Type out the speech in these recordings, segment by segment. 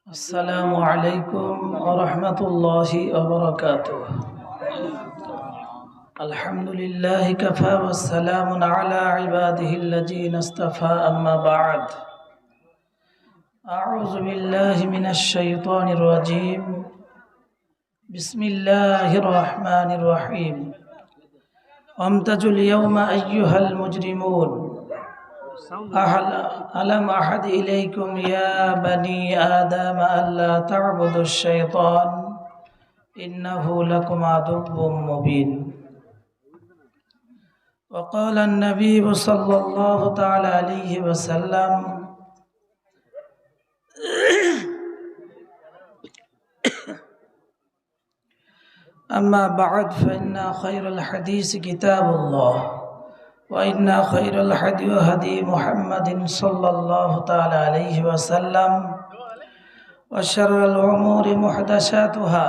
السلام عليكم ورحمة الله وبركاته. الحمد لله كفى والسلام على عباده الذين اصطفى أما بعد. أعوذ بالله من الشيطان الرجيم. بسم الله الرحمن الرحيم. وامتازوا اليوم أيها المجرمون ألم أحد إليكم يا بني آدم ألا تعبدوا الشيطان إنه لكم عدو مبين. وقال النبي صلى الله تعالى عليه وسلم أما بعد فإن خير الحديث كتاب الله وإن خير الهدي هدي محمد صلى الله تعالى عليه وسلم وشر الأمور محدثاتها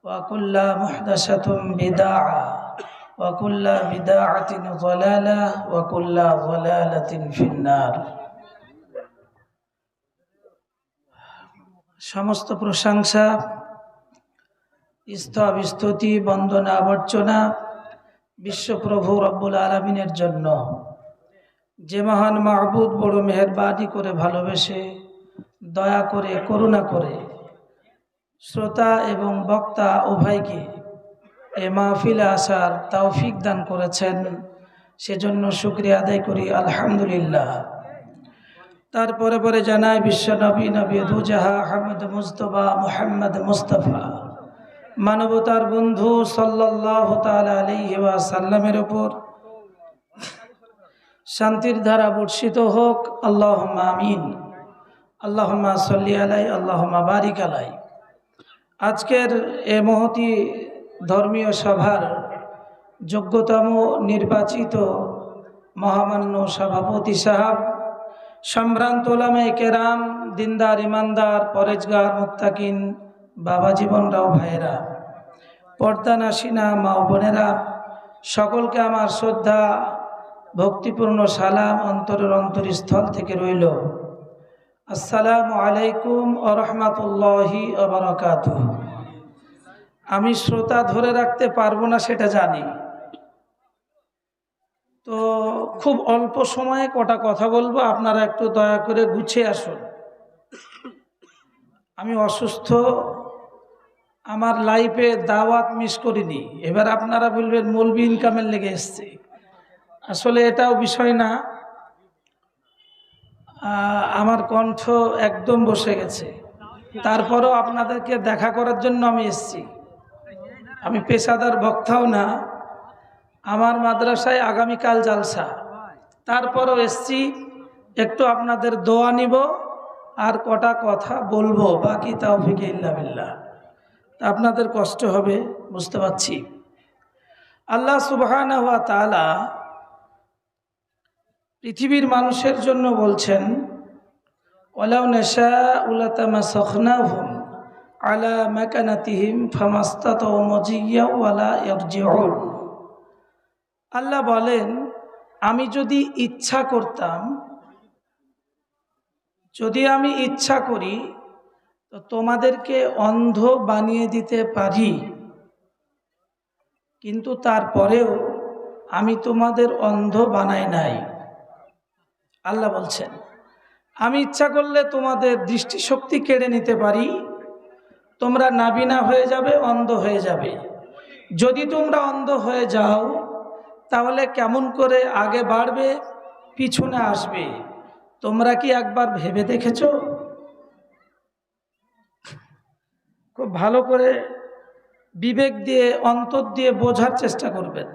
وكل محدثة بدعة وكل بدعة ضلالة وكل ضلالة في النار. সমস্ত প্রশংসা স্তুতি বন্দনা অর্চনা বিশ্বপ্রভু রব্বুল আলামিনের জন্য, যে মহান মাহবুদ বড় মেহেরবানি করে ভালোবেসে দয়া করে করুণা করে শ্রোতা এবং বক্তা উভয়কে এ মাহফিলে আসার তৌফিক দান করেছেন, সেজন্য শুকরিয়া আদায় করি আলহামদুলিল্লাহ। তারপরে পরে জানাই বিশ্ব নবী নবী দুজাহা আহমদ মুস্তফা মুহাম্মদ মুস্তফা মানবতার বন্ধু সাল্লাল্লাহু তাআলা আলাইহি ওয়াসাল্লামের উপর শান্তির ধারা বর্ষিত হোক, আল্লাহুম্মা আমিন। আল্লাহুম্মা সাল্লি আলাইহি আল্লাহুম্মা বারিক আলাইহি। আজকের এ মহতী ধর্মীয় সভার যোগ্যতম নির্বাচিত মহামান্য সভাপতি সাহেব, সম্ভ্রান্ত উলামায়ে কেরাম, দিনদার ইমানদার পরেজগার মুত্তাকিন বাবা জীবনরাও ভাইয়েরা, পর্দা নাসিনা মা ও বোনেরা, সকলকে আমার শ্রদ্ধা ভক্তিপূর্ণ সালাম অন্তরের অন্তরস্থল থেকে রইল। আসসালামু আলাইকুম ওয়া রাহমাতুল্লাহি ওয়া বারাকাতুহু। আমি শ্রোতা ধরে রাখতে পারবো না সেটা জানি, তো খুব অল্প সময়ে কটা কথা বলবো, আপনারা একটু দয়া করে গুছিয়ে আসুন। আমি অসুস্থ, আমার লাইফে দাওয়াত মিস করিনি। এবার আপনারা বলবেন মৌলবি ইনকামের লেগে এসছে, আসলে এটাও বিষয় না। আমার কণ্ঠ একদম বসে গেছে, তারপরও আপনাদেরকে দেখা করার জন্য আমি এসছি। আমি পেশাদার বক্তাও না, আমার মাদ্রাসায় আগামীকাল জালসা, তারপরও এসছি একটু আপনাদের দোয়া নিব আর কটা কথা বলবো, বাকি তাওফিক ইল্লা বিল্লাহ। আপনাদের কষ্ট হবে বুঝতে পারছি। আল্লাহ সুবহানাহু ওয়া তাআলা পৃথিবীর মানুষের জন্য বলছেন, ওয়ালাউ নাশাউ লাতামাসাখনাহুম আলা মাকানাতিহিম ফামাস্তাতাউ মুজিয়্যা ওয়ালা ইয়ারজিউন। আল্লাহ বলেন, আমি যদি ইচ্ছা করতাম, যদি আমি ইচ্ছা করি তো তোমাদেরকে অন্ধ বানিয়ে দিতে পারি, কিন্তু তারপরেও আমি তোমাদের অন্ধ বানাই নাই। আল্লাহ বলছেন, আমি ইচ্ছা করলে তোমাদের দৃষ্টিশক্তি কেড়ে নিতে পারি, তোমরা নাবিনা হয়ে যাবে, অন্ধ হয়ে যাবে। যদি তোমরা অন্ধ হয়ে যাও তাহলে কেমন করে আগে বাড়বে, পিছনে আসবে, তোমরা কি একবার ভেবে দেখেছো? খুব ভালো করে বিবেক দিয়ে অন্তর দিয়ে বোঝার চেষ্টা করবেন।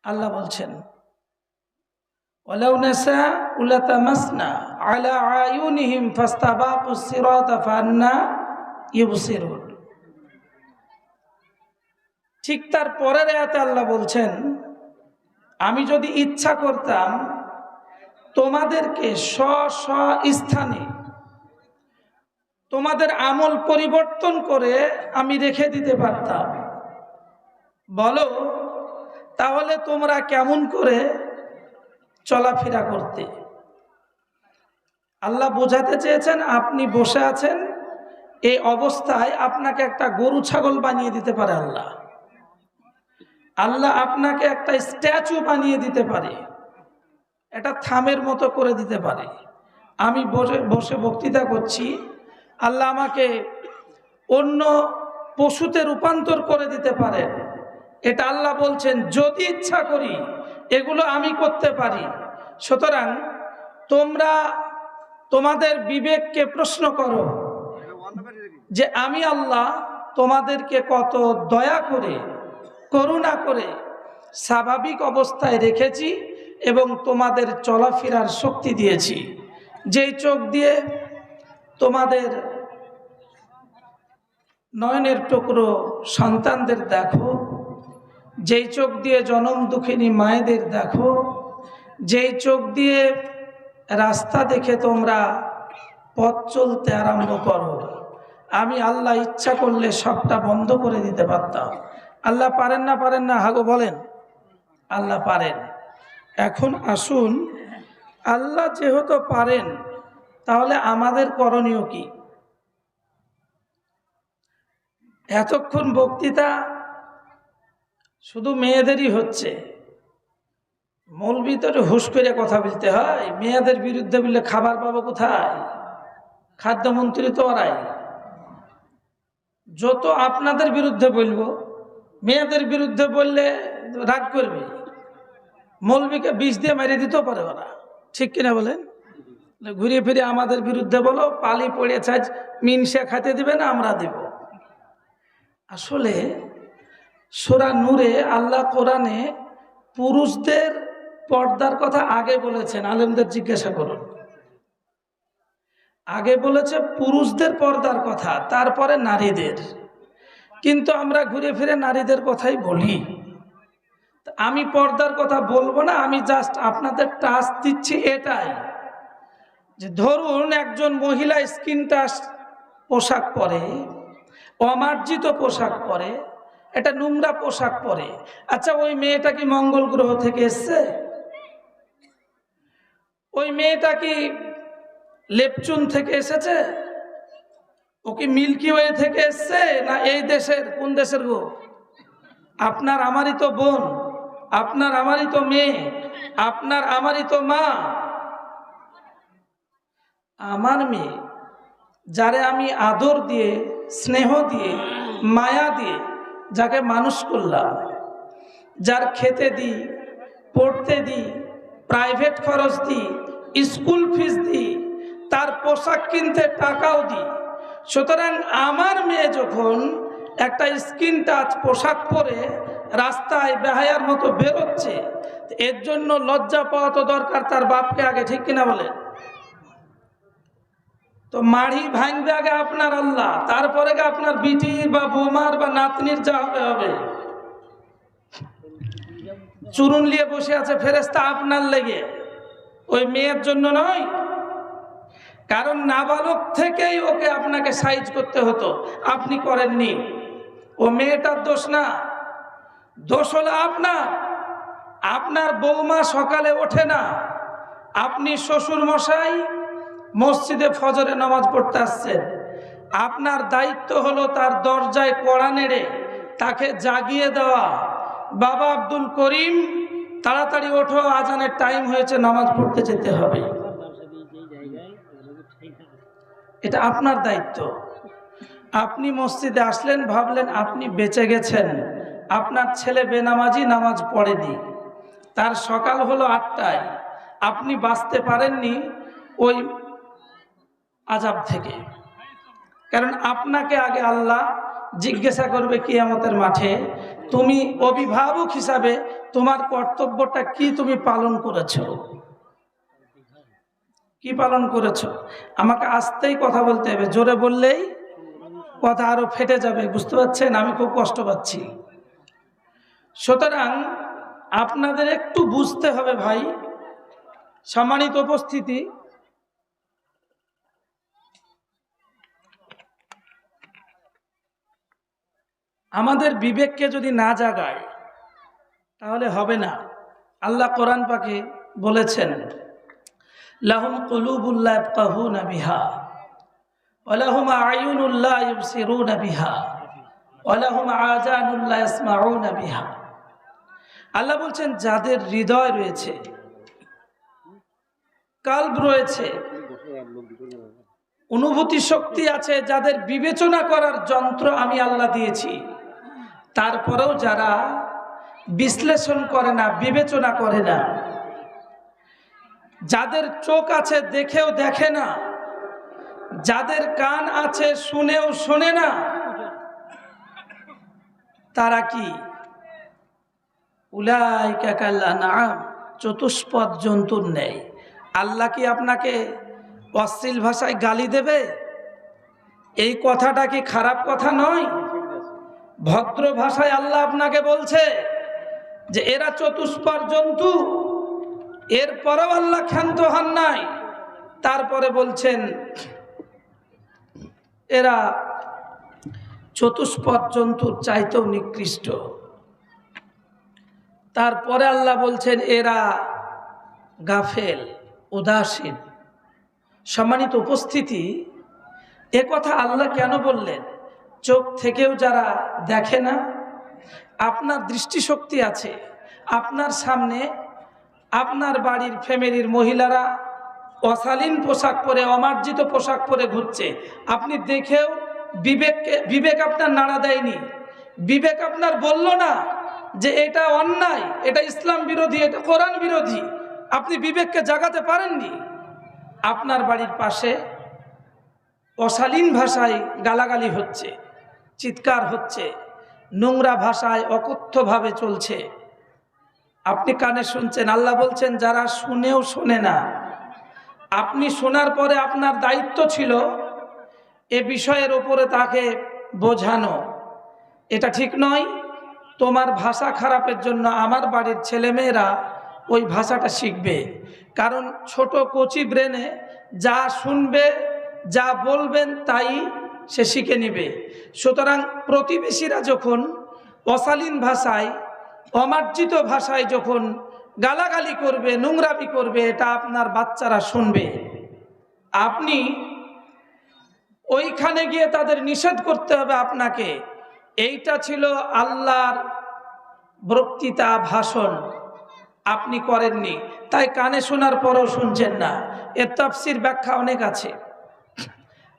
আল্লাহ বলছেন, ওয়ালাউ নাশাউ লাতামাসনা আলা আয়ুনিহিম ফাস্তাবাকুস সিরাতা ফান্না ইউবসিরুন। ঠিক তার পরের আয়াতে আল্লাহ বলছেন, আমি যদি ইচ্ছা করতাম তোমাদেরকে স্ব স্ব স্থানে তোমাদের আমল পরিবর্তন করে আমি রেখে দিতে পারতাম। বলো তাহলে তোমরা কেমন করে চলাফেরা করতে? আল্লাহ বোঝাতে চেয়েছেন আপনি বসে আছেন, এই অবস্থায় আপনাকে একটা গরু ছাগল বানিয়ে দিতে পারে আল্লাহ। আল্লাহ আপনাকে একটা স্ট্যাচু বানিয়ে দিতে পারে, এটা থামের মতো করে দিতে পারে। আমি বসে বসে বক্তৃতা করছি, আল্লাহ আমাকে অন্য পশুতে রূপান্তর করে দিতে পারেন। এটা আল্লাহ বলছেন যদি ইচ্ছা করি এগুলো আমি করতে পারি। সুতরাং তোমরা তোমাদের বিবেককে প্রশ্ন করো যে আমি আল্লাহ তোমাদেরকে কত দয়া করে করুণা করে স্বাভাবিক অবস্থায় রেখেছি এবং তোমাদের চলাফেরার শক্তি দিয়েছি। যেই চোখ দিয়ে তোমাদের নয়নের টুকরো সন্তানদের দেখো, যেই চোখ দিয়ে জনম দুঃখিনী মায়েদের দেখো, যেই চোখ দিয়ে রাস্তা দেখে তোমরা পথ চলতে আরম্ভ করো, আমি আল্লাহ ইচ্ছা করলে সবটা বন্ধ করে দিতে পারতাম। আল্লাহ পারেন না? পারেন না? হাগো বলেন, আল্লাহ পারেন। এখন আসুন, আল্লাহ যেহেতু পারেন তাহলে আমাদের করণীয় কি? এতক্ষণ বক্তৃতা শুধু মেয়েদেরই হচ্ছে, মৌলবি তো হুশ করে কথা বলতে হয়। মেয়েদের বিরুদ্ধে বললে খাবার পাবো কোথায়? খাদ্যমন্ত্রী তো ওরাই। যত আপনাদের বিরুদ্ধে বলবো, মেয়েদের বিরুদ্ধে বললে রাগ করবে, মৌলবিকে বিষ দিয়ে মেরে দিতেও পারে ওরা, ঠিক কিনা বলেন? ঘুরিয়ে ফিরে আমাদের বিরুদ্ধে বলো, পালি পড়েছে মিনসা খাতে দিবে না, আমরা দেব। আসলে সূরা নূরে আল্লাহ কোরআনে পুরুষদের পর্দার কথা আগে বলেছেন, আলেমদের জিজ্ঞাসা করুন। আগে বলেছে পুরুষদের পর্দার কথা, তারপরে নারীদের। কিন্তু আমরা ঘুরে ফিরে নারীদের কথাই বলি। আমি পর্দার কথা বলবো না, আমি জাস্ট আপনাদের টাচ দিচ্ছি এটাই যে ধরুন একজন মহিলা স্কিন টাচ পোশাক পরে, অমার্জিত পোশাক পরে, এটা নোংরা পোশাক পরে। আচ্ছা, ওই মেয়েটা কি মঙ্গল গ্রহ থেকে এসছে? ওই মেয়েটা কি লেপচুন থেকে এসেছে? ও কি মিল্কি ওয়ে থেকে এসছে? না এই দেশের কোন দেশের গো? আপনার আমারই তো বোন, আপনার আমারই তো মেয়ে, আপনার আমারই তো মা। আমার মেয়ে, যারে আমি আদর দিয়ে, স্নেহ দিয়ে, মায়া দিয়ে যাকে মানুষ করলাম, যার খেতে দিই, পড়তে দিই, প্রাইভেট খরচ দিই, স্কুল ফিস দিই, তার পোশাক কিনতে টাকাও দিই। সুতরাং আমার মেয়ে যখন একটা স্কিন টাচ পোশাক পরে রাস্তায় বেহায়ার মতো বেরোচ্ছে, এর জন্য লজ্জা পাওয়া তো দরকার তার বাপকে আগে, ঠিক কিনা বলেন? তো মাড়ি ভাঙবে আগে আপনার আল্লাহ, তারপরে আপনার বিটির বা বৌমার বা নাতনির যা হবে হবে। চুরুন নিয়ে বসে আছে ফেরেশতা আপনার লেগে, ওই মেয়ের জন্য নয়। কারণ নাবালক থেকেই ওকে আপনাকে সাইজ করতে হতো, আপনি করেননি। ও মেয়েটার দোষ না, দোষ হলো আপনার। আপনার বৌমা সকালে ওঠে না, আপনি শ্বশুর মশাই মসজিদে ফজরে নামাজ পড়তে আসছেন, আপনার দায়িত্ব হলো তার দরজায় কড়া নেড়ে তাকে জাগিয়ে দেওয়া, বাবা আব্দুল করিম তাড়াতাড়ি ওঠো, আজানের টাইম হয়েছে, নামাজ পড়তে যেতে হবে। এটা আপনার দায়িত্ব। আপনি মসজিদে আসলেন, ভাবলেন আপনি বেঁচে গেছেন, আপনার ছেলে বেনামাজি, নামাজ পড়েনি, তার সকাল হলো 8টায়, আপনি বাঁচতে পারেননি ওই আযাব থেকে। কারণ আপনাকে আগে আল্লাহ জিজ্ঞাসা করবে কিয়ামতের মাঠে, তুমি অভিভাবক হিসাবে তোমার কর্তব্যটা কি তুমি পালন করেছো, কি পালন করেছো? আমাকে আস্তেই কথা বলতে হবে, জোরে বললেই কথা আরো ফেটে যাবে, বুঝতে পারছেন? আমি খুব কষ্ট পাচ্ছি। সুতরাং আপনাদের একটু বুঝতে হবে ভাই। সম্মানিত উপস্থিতি, আমাদের বিবেককে যদি না জাগায় তাহলে হবে না। আল্লাহ কোরআন পাকে বলেছেন, লাহুম কুলুবুল লা ইয়াফকাহুনা বিহা ওয়া লাহুম আ'য়ুনুল লা ইউবসিরুনা বিহা ওয়া লাহুম আযানুল লা ইয়াসমাউনা বিহা। আল্লাহ বলছেন যাদের হৃদয় রয়েছে, কাল্ব রয়েছে, অনুভূতি শক্তি আছে, যাদের বিবেচনা করার যন্ত্র আমি আল্লাহ দিয়েছি, তারপরেও যারা বিশ্লেষণ করে না, বিবেচনা করে না, যাদের চোখ আছে দেখেও দেখে না, যাদের কান আছে শুনেও শোনে না, তারা কি উলাইকা কাল আনআম, চতুষ্পদ জন্তুর ন্যায়। আল্লাহ কি আপনাকে অশ্লীল ভাষায় গালি দেবে? এই কথাটা কি খারাপ কথা নয়? ভদ্র ভাষায় আল্লাহ আপনাকে বলছে যে এরা চতুষ্পদ জন্তু। এরপরেও আল্লাহ ক্ষান্ত হন নাই, তারপরে বলছেন এরা চতুষ্পদ জন্তুর চাইতেও নিকৃষ্ট। তারপরে আল্লাহ বলছেন এরা গাফেল, উদাসীন। সম্মানিত উপস্থিতি, এ কথা আল্লাহ কেন বললেন? চোখ থেকেও যারা দেখে না, আপনার দৃষ্টিশক্তি আছে, আপনার সামনে আপনার বাড়ির ফ্যামিলির মহিলারা অশালীন পোশাক পরে, অমার্জিত পোশাক পরে ঘুরছে, আপনি দেখেও বিবেক আপনার নাড়া দেয়নি, বিবেক আপনার বলল না যে এটা অন্যায়, এটা ইসলাম বিরোধী, এটা কোরআন বিরোধী। আপনি বিবেককে জাগাতে পারেননি। আপনার বাড়ির পাশে অশালীন ভাষায় গালাগালি হচ্ছে, চিৎকার হচ্ছে, নোংরা ভাষায় অকথ্যভাবে চলছে, আপনি কানে শুনছেন। আল্লাহ বলছেন যারা শুনেও শোনে না। আপনি শোনার পরে আপনার দায়িত্ব ছিল এ বিষয়ের ওপরে তাকে বোঝানো, এটা ঠিক নয়, তোমার ভাষা খারাপের জন্য আমার বাড়ির ছেলেমেয়েরা ওই ভাষাটা শিখবে। কারণ ছোট কচি ব্রেনে যা শুনবে, যা বলবেন তাই সে শিখে নেবে। সুতরাং প্রতিবেশীরা যখন অশালীন ভাষায়, অমার্জিত ভাষায় যখন গালাগালি করবে, নোংরামি করবে, এটা আপনার বাচ্চারা শুনবে। আপনি ওইখানে গিয়ে তাদের নিষেধ করতে হবে আপনাকে। এইটা ছিল আল্লাহর বক্তৃতা, ভাষণ, আপনি করেননি, তাই কানে শোনার পরও শুনছেন না। এর তাফসীর ব্যাখ্যা অনেক আছে,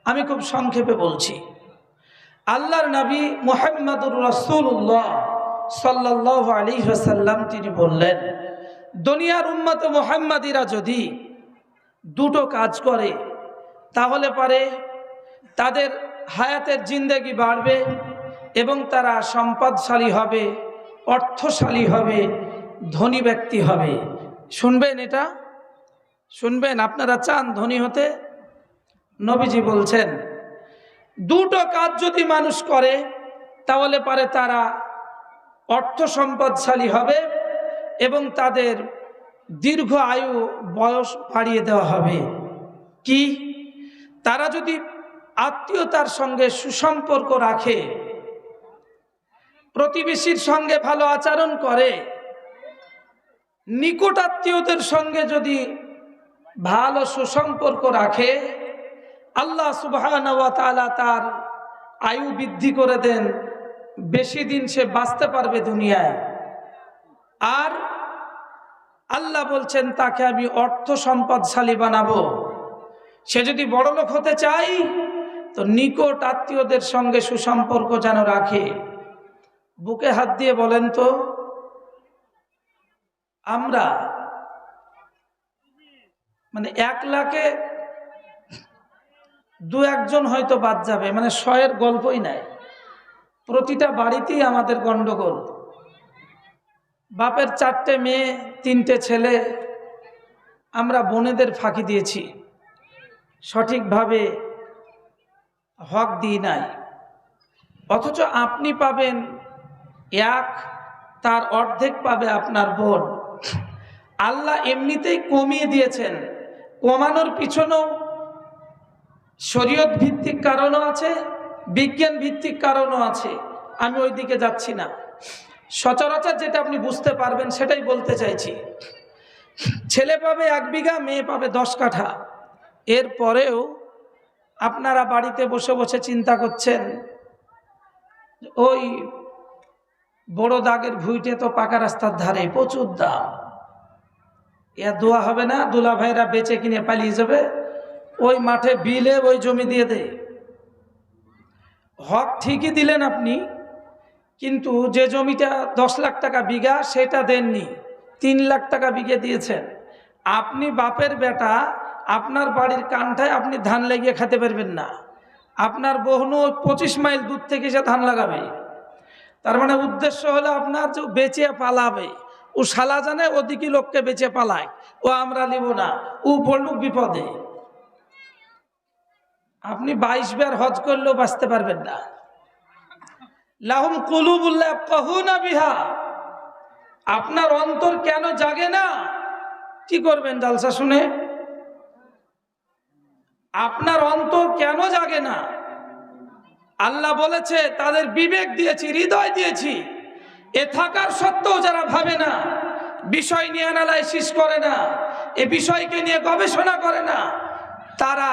আমি খুব সংক্ষেপে বলছি। আল্লাহর নবী মুহাম্মদুর রাসূলুল্লাহ সাল্লাল্লাহু আলাইহি ওয়াসাল্লাম তিনি বললেন, দুনিয়ার উম্মত মুহাম্মাদিরা যদি দুটো কাজ করে তাহলে পারে তাদের হায়াতের জিন্দেগি বাড়বে এবং তারা সম্পদশালী হবে, অর্থশালী হবে, ধনী ব্যক্তি হবে। শুনবেন, এটা শুনবেন। আপনারা চান ধনী হতে? নবীজি বলছেন দুটো কাজ যদি মানুষ করে তাহলে পারে তারা অর্থ সম্পদশালী হবে এবং তাদের দীর্ঘ আয়ু, বয়স বাড়িয়ে দেওয়া হবে। কি? তারা যদি আত্মীয়তার সঙ্গে সুসম্পর্ক রাখে, প্রতিবেশীর সঙ্গে ভালো আচরণ করে, নিকট আত্মীয়দের সঙ্গে যদি ভালো সুসম্পর্ক রাখে, আল্লাহ সুবহানাহু ওয়া তাআলা তার আয়ু বৃদ্ধি করে দেন, বেশি দিন সে বাঁচতে পারবে দুনিয়ায়। আর আল্লাহ বলছেন তাকে আমি অর্থ সম্পদশালী বানাবো। সে যদি বড়লোক হতে চায় তো নিকট আত্মীয়দের সঙ্গে সুসম্পর্ক যেন রাখে। বুকে হাত দিয়ে বলেন তো, আমরা 1 লাখে 2-1 হয়তো বাদ যাবে, 100-এর গল্পই নাই। প্রতিটা বাড়িতেই আমাদের গন্ডগোল। বাপের 4টে মেয়ে, 3টে ছেলে, আমরা বোনেদের ফাঁকি দিয়েছি, সঠিকভাবে হক দিই নাই। অথচ আপনি পাবেন 1, তার অর্ধেক পাবে আপনার বোন। আল্লাহ এমনিতেই কমিয়ে দিয়েছেন, কমানোর পিছনেও শরীয়ত ভিত্তিক কারণও আছে, বিজ্ঞান ভিত্তিক কারণও আছে। আমি ওই দিকে যাচ্ছি না, সচরাচর যেটা আপনি বুঝতে পারবেন সেটাই বলতে চাইছি। ছেলে পাবে 1 বিঘা, মেয়ে পাবে 10 কাঠা। এরপরেও আপনারা বাড়িতে বসে বসে চিন্তা করছেন ওই বড় দাগের ভুঁইটে তো পাকা রাস্তার ধারে প্রচুর দাম, এ দোয়া হবে না, দুলা ভাইরা বেচে কিনে পালিয়ে যাবে, ওই মাঠে বিলে ওই জমি দিয়ে দে। হক ঠিকই দিলেন আপনি, কিন্তু যে জমিটা 10 লাখ টাকা বিঘা সেটা দেননি, 3 লাখ টাকা বিঘে দিয়েছেন। আপনি বাপের বেটা, আপনার বাড়ির কানটায় আপনি ধান লাগিয়ে খেতে পারবেন না, আপনার বহনু 25 মাইল দূর থেকে সে ধান লাগাবে। তার মানে উদ্দেশ্য হলো আপনার যে বেচে পালাবে, ও শালা জানে ওদিকে লোককে বেচে পালায়, ও আমরা নিব না, ও পড়লুক বিপদে। আপনি 22 বার হজ করলেও বাঁচতে পারবেন না। লাহুম কুলুবুল লা ইয়াফকাহুনা বিহা, আপনার অন্তর কেন জাগে না? কি করবেন জালসা শুনে? আপনার অন্তর কেন জাগে না? আল্লাহ বলেছে তাদের বিবেক দিয়েছি, হৃদয় দিয়েছি, এ থাকার সত্ত্বেও যারা ভাবে না, বিষয় নিয়ে অ্যানালাইসিস করে না, এ বিষয়কে নিয়ে গবেষণা করে না, তারা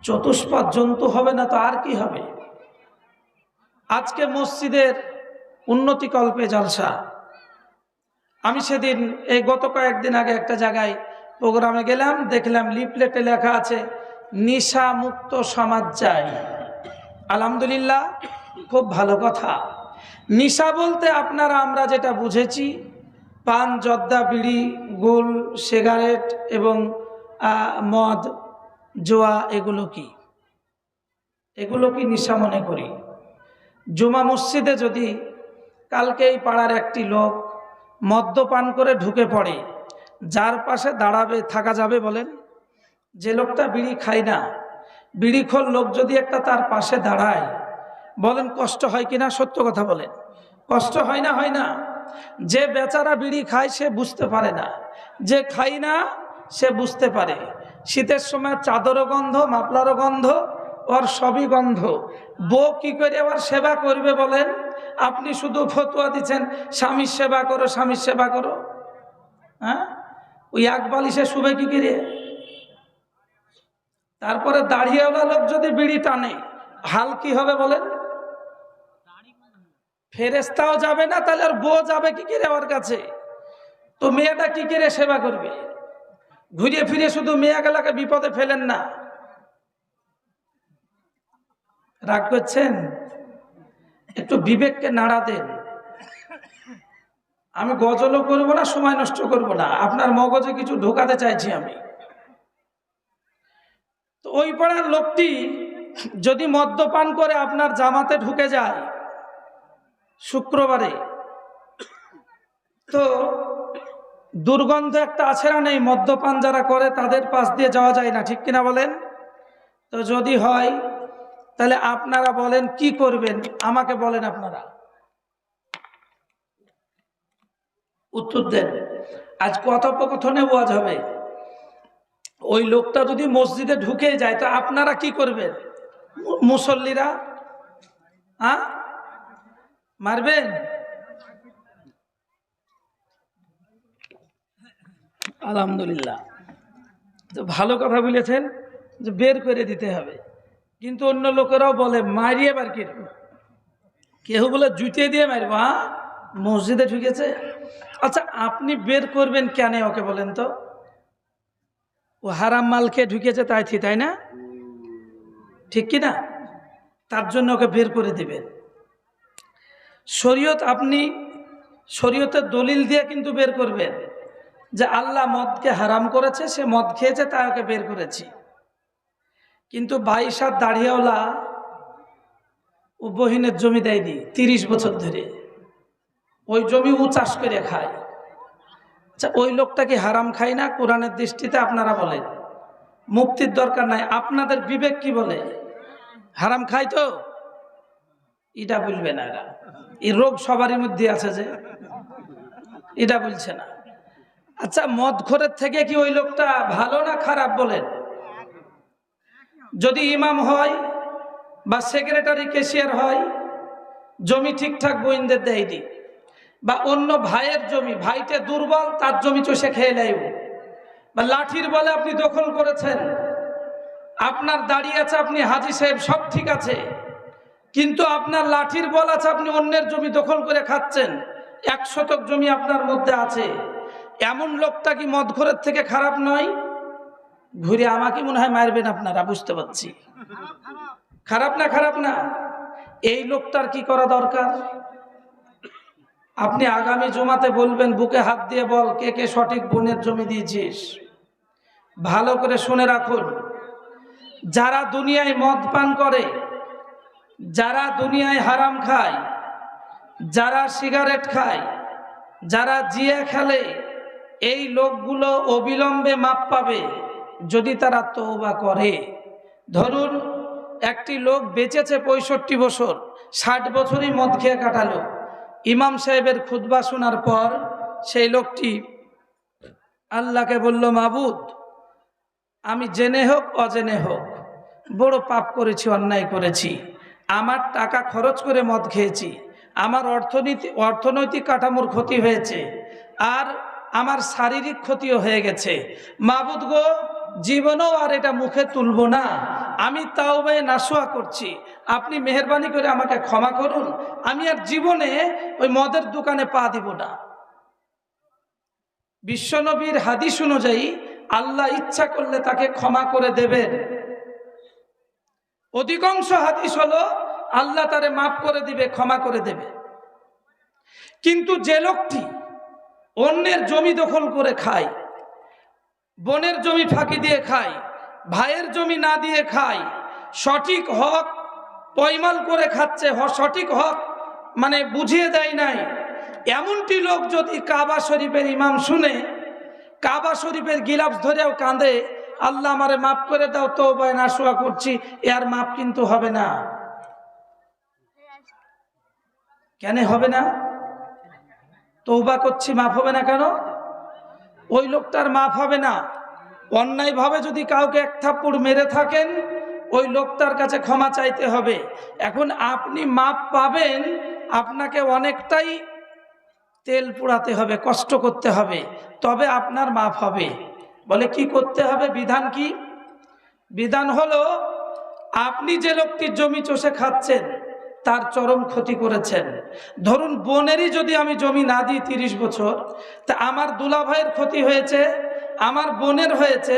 চতুষ্পদ জন্তু হবে না তো আর কি হবে? আজকে মসজিদের উন্নতিকল্পে জলসা। আমি সেদিন এই গত কয়েকদিন আগে একটা জায়গায় প্রোগ্রামে গেলাম, দেখলাম লিফলেটে লেখা আছে নেশা মুক্ত সমাজ চাই। আলহামদুলিল্লাহ, খুব ভালো কথা। নেশা বলতে আপনারা আমরা যেটা বুঝেছি, পান, জর্দা, বিড়ি, গুল, সিগারেট এবং মদ, জোয়া, এগুলো কি নেশা মনে করি? জুমা মসজিদে যদি কালকে এই পাড়ার একটি লোক মদ্যপান করে ঢুকে পড়ে, যার পাশে দাঁড়াবে থাকা যাবে বলেন? যে লোকটা বিড়ি খায় না, বিড়িখোর লোক যদি একটা তার পাশে দাঁড়ায়, বলেন কষ্ট হয় কিনা? সত্য কথা বলেন, কষ্ট হয় না? হয় না? যে বেচারা বিড়ি খায় সে বুঝতে পারে না, যে খায় না সে বুঝতে পারে। শীতের সময় চাদরও গন্ধ, মাফলারও গন্ধ, ওর সবই গন্ধ। বউ কি করে আবার সেবা করবে বলেন? আপনি শুধু ফতোয়া দিচ্ছেন স্বামীর সেবা করো, স্বামীর সেবা করো। হ্যাঁ, ওই এক বালিশে শুবে কি করে? তারপরে দাড়িওয়ালা লোক যদি বিড়ি টানে, হাল কি হবে বলেন? ফেরেস্তাও যাবে না, তাহলে আর বউ যাবে কি করে ওর কাছে? তো মেয়েটা কি করে সেবা করবে? ঘুরে ফিরে শুধু মেয়েগুলাকে বিপদে ফেলেন না। রাগ করছেন? একটু বিবেককে নাড়া দেন। আমি গজলও করবো না, সময় নষ্ট করব না, আপনার মগজে কিছু ঢোকাতে চাইছি আমি। তো ওই পাড়ার লোকটি যদি মদ্যপান করে আপনার জামাতে ঢুকে যায় শুক্রবারে, তো দুর্গন্ধ একটা আছে না নেই? মদ্যপান যারা করে তাদের পাশ দিয়ে যাওয়া যায় না, ঠিক কিনা বলেন? তো যদি হয় তাহলে আপনারা বলেন কি করবেন? আমাকে বলেন, আপনারা উত্তর দেন। আজ কথোপকথনে ওয়াজ হবে। ওই লোকটা যদি মসজিদে ঢুকে যায় তো আপনারা কি করবেন? মুসল্লিরা মারবেন? আলহামদুলিল্লাহ, তো ভালো কথা বলেছেন যে বের করে দিতে হবে। কিন্তু অন্য লোকেরাও বলে মারিয়ে বার কি, কেউ বলে জুতিয়ে দিয়ে মারব। মসজিদে ঢুকেছে, আচ্ছা আপনি বের করবেন কেন ওকে বলেন তো? ও হারাম মালকে ঢুকেছে তাই না? ঠিক কি না? তার জন্য ওকে বের করে দিবেন। শরীয়ত, আপনি শরীয়তের দলিল দিয়ে কিন্তু বের করবেন যে আল্লাহ মদকে হারাম করেছে, সে মদ খেয়েছে তাই ওকে বের করেছি। কিন্তু 22 হাত দাড়িওয়ালা ও বহিনের জমি দেয়নি 30 বছর ধরে, ওই জমি ও চাষ করে খায়। আচ্ছা ওই লোকটা কি হারাম খায় না কোরআনের দৃষ্টিতে? আপনারা বলেন। মুক্তির দরকার নাই, আপনাদের বিবেক কি বলে? হারাম খায় তো? এটা বলবে না, এরা এই রোগ সবারই মধ্যে আছে যে এটা বলছে না। আচ্ছা মদখোরের থেকে কি ওই লোকটা ভালো না খারাপ বলেন? যদি ইমাম হয় বা সেক্রেটারি, ক্যাশিয়ার হয়, জমি ঠিকঠাক গোয়েন্দার দেয়নি, বা অন্য ভাইয়ের জমি, ভাইতে দুর্বল, তার জমি চষে খেয়ে নেয়, বা লাঠির বলে আপনি দখল করেছেন, আপনার দাঁড়িয়ে আছে, আপনি হাজী সাহেব, সব ঠিক আছে, কিন্তু আপনার লাঠির বল আছে, আপনি অন্যের জমি দখল করে খাচ্ছেন, 1 শতক জমি আপনার মধ্যে আছে, এমন লোকটা কি মদখোরের থেকে খারাপ নয়? ঘুরে আমাকে মনে হয় মারবেন আপনারা, বুঝতে পারছি। খারাপ না? খারাপ না? এই লোকটার কি করা দরকার? আপনি আগামী জুমাতে বলবেন, বুকে হাত দিয়ে বল, কে কে সঠিক বোনের জমি দিয়েছিস। ভালো করে শুনে রাখুন, যারা দুনিয়ায় মদ পান করে, যারা দুনিয়ায় হারাম খায়, যারা সিগারেট খায়, যারা জিয়া খেলে, এই লোকগুলো অবিলম্বে মাপ পাবে যদি তারা তওবা করে। ধরুন একটি লোক বেঁচেছে 65 বছর, 60 বছরই মদ খেয়ে কাটালো। ইমাম সাহেবের খুতবা শোনার পর সেই লোকটি আল্লাহকে বলল, মাবুদ, আমি জেনে হোক অজেনে হোক বড় পাপ করেছি, অন্যায় করেছি, আমার টাকা খরচ করে মদ খেয়েছি, আমার অর্থনৈতিক কাঠামোর ক্ষতি হয়েছে, আর আমার শারীরিক ক্ষতিও হয়ে গেছে। মাবুদ গো, জীবনেও আর এটা মুখে তুলব না, আমি তাওবায়ে নাসুহা করছি, আপনি মেহেরবানি করে আমাকে ক্ষমা করুন, আমি আর জীবনে ওই মদের দোকানে পা দিব না। বিশ্বনবীর হাদিস অনুযায়ী আল্লাহ ইচ্ছা করলে তাকে ক্ষমা করে দেবেন। অধিকাংশ হাদিস হলো আল্লাহ তারে মাফ করে দিবে, ক্ষমা করে দেবে। কিন্তু যে লোকটি অন্যের জমি দখল করে খায়, বোনের জমি ফাঁকি দিয়ে খায়, ভাইয়ের জমি না দিয়ে খায়, সঠিক হক পয়মাল করে খাচ্ছে, সঠিক হক মানে বুঝিয়ে দেয় নাই, এমনটি লোক যদি কাবা শরীফের ইমাম শুনে কাবা শরীফের গিলাফ ধরেও কাঁদে, আল্লাহ আমারে মাফ করে দাও, তওবায়ে নাসুহা করছি, এর মাফ কিন্তু হবে না। কেন হবে না? তওবা করছি, মাফ হবে না কেন? ওই লোকটার মাফ হবে না। অন্যায়ভাবে যদি কাউকে 1 থাপ্পড় মেরে থাকেন, ওই লোকটার কাছে ক্ষমা চাইতে হবে। এখন আপনি মাপ পাবেন, আপনাকে অনেকটাই তেল পোড়াতে হবে, কষ্ট করতে হবে, তবে আপনার মাপ হবে। বলে কি করতে হবে? বিধান কি? বিধান হলো, আপনি যে লোকটির জমি চষে খাচ্ছেন তার চরম ক্ষতি করেছেন। ধরুন বোনেরই যদি আমি জমি না দিই 30 বছর, তা আমার দুলা ভাইয়ের ক্ষতি হয়েছে, আমার বোনের হয়েছে,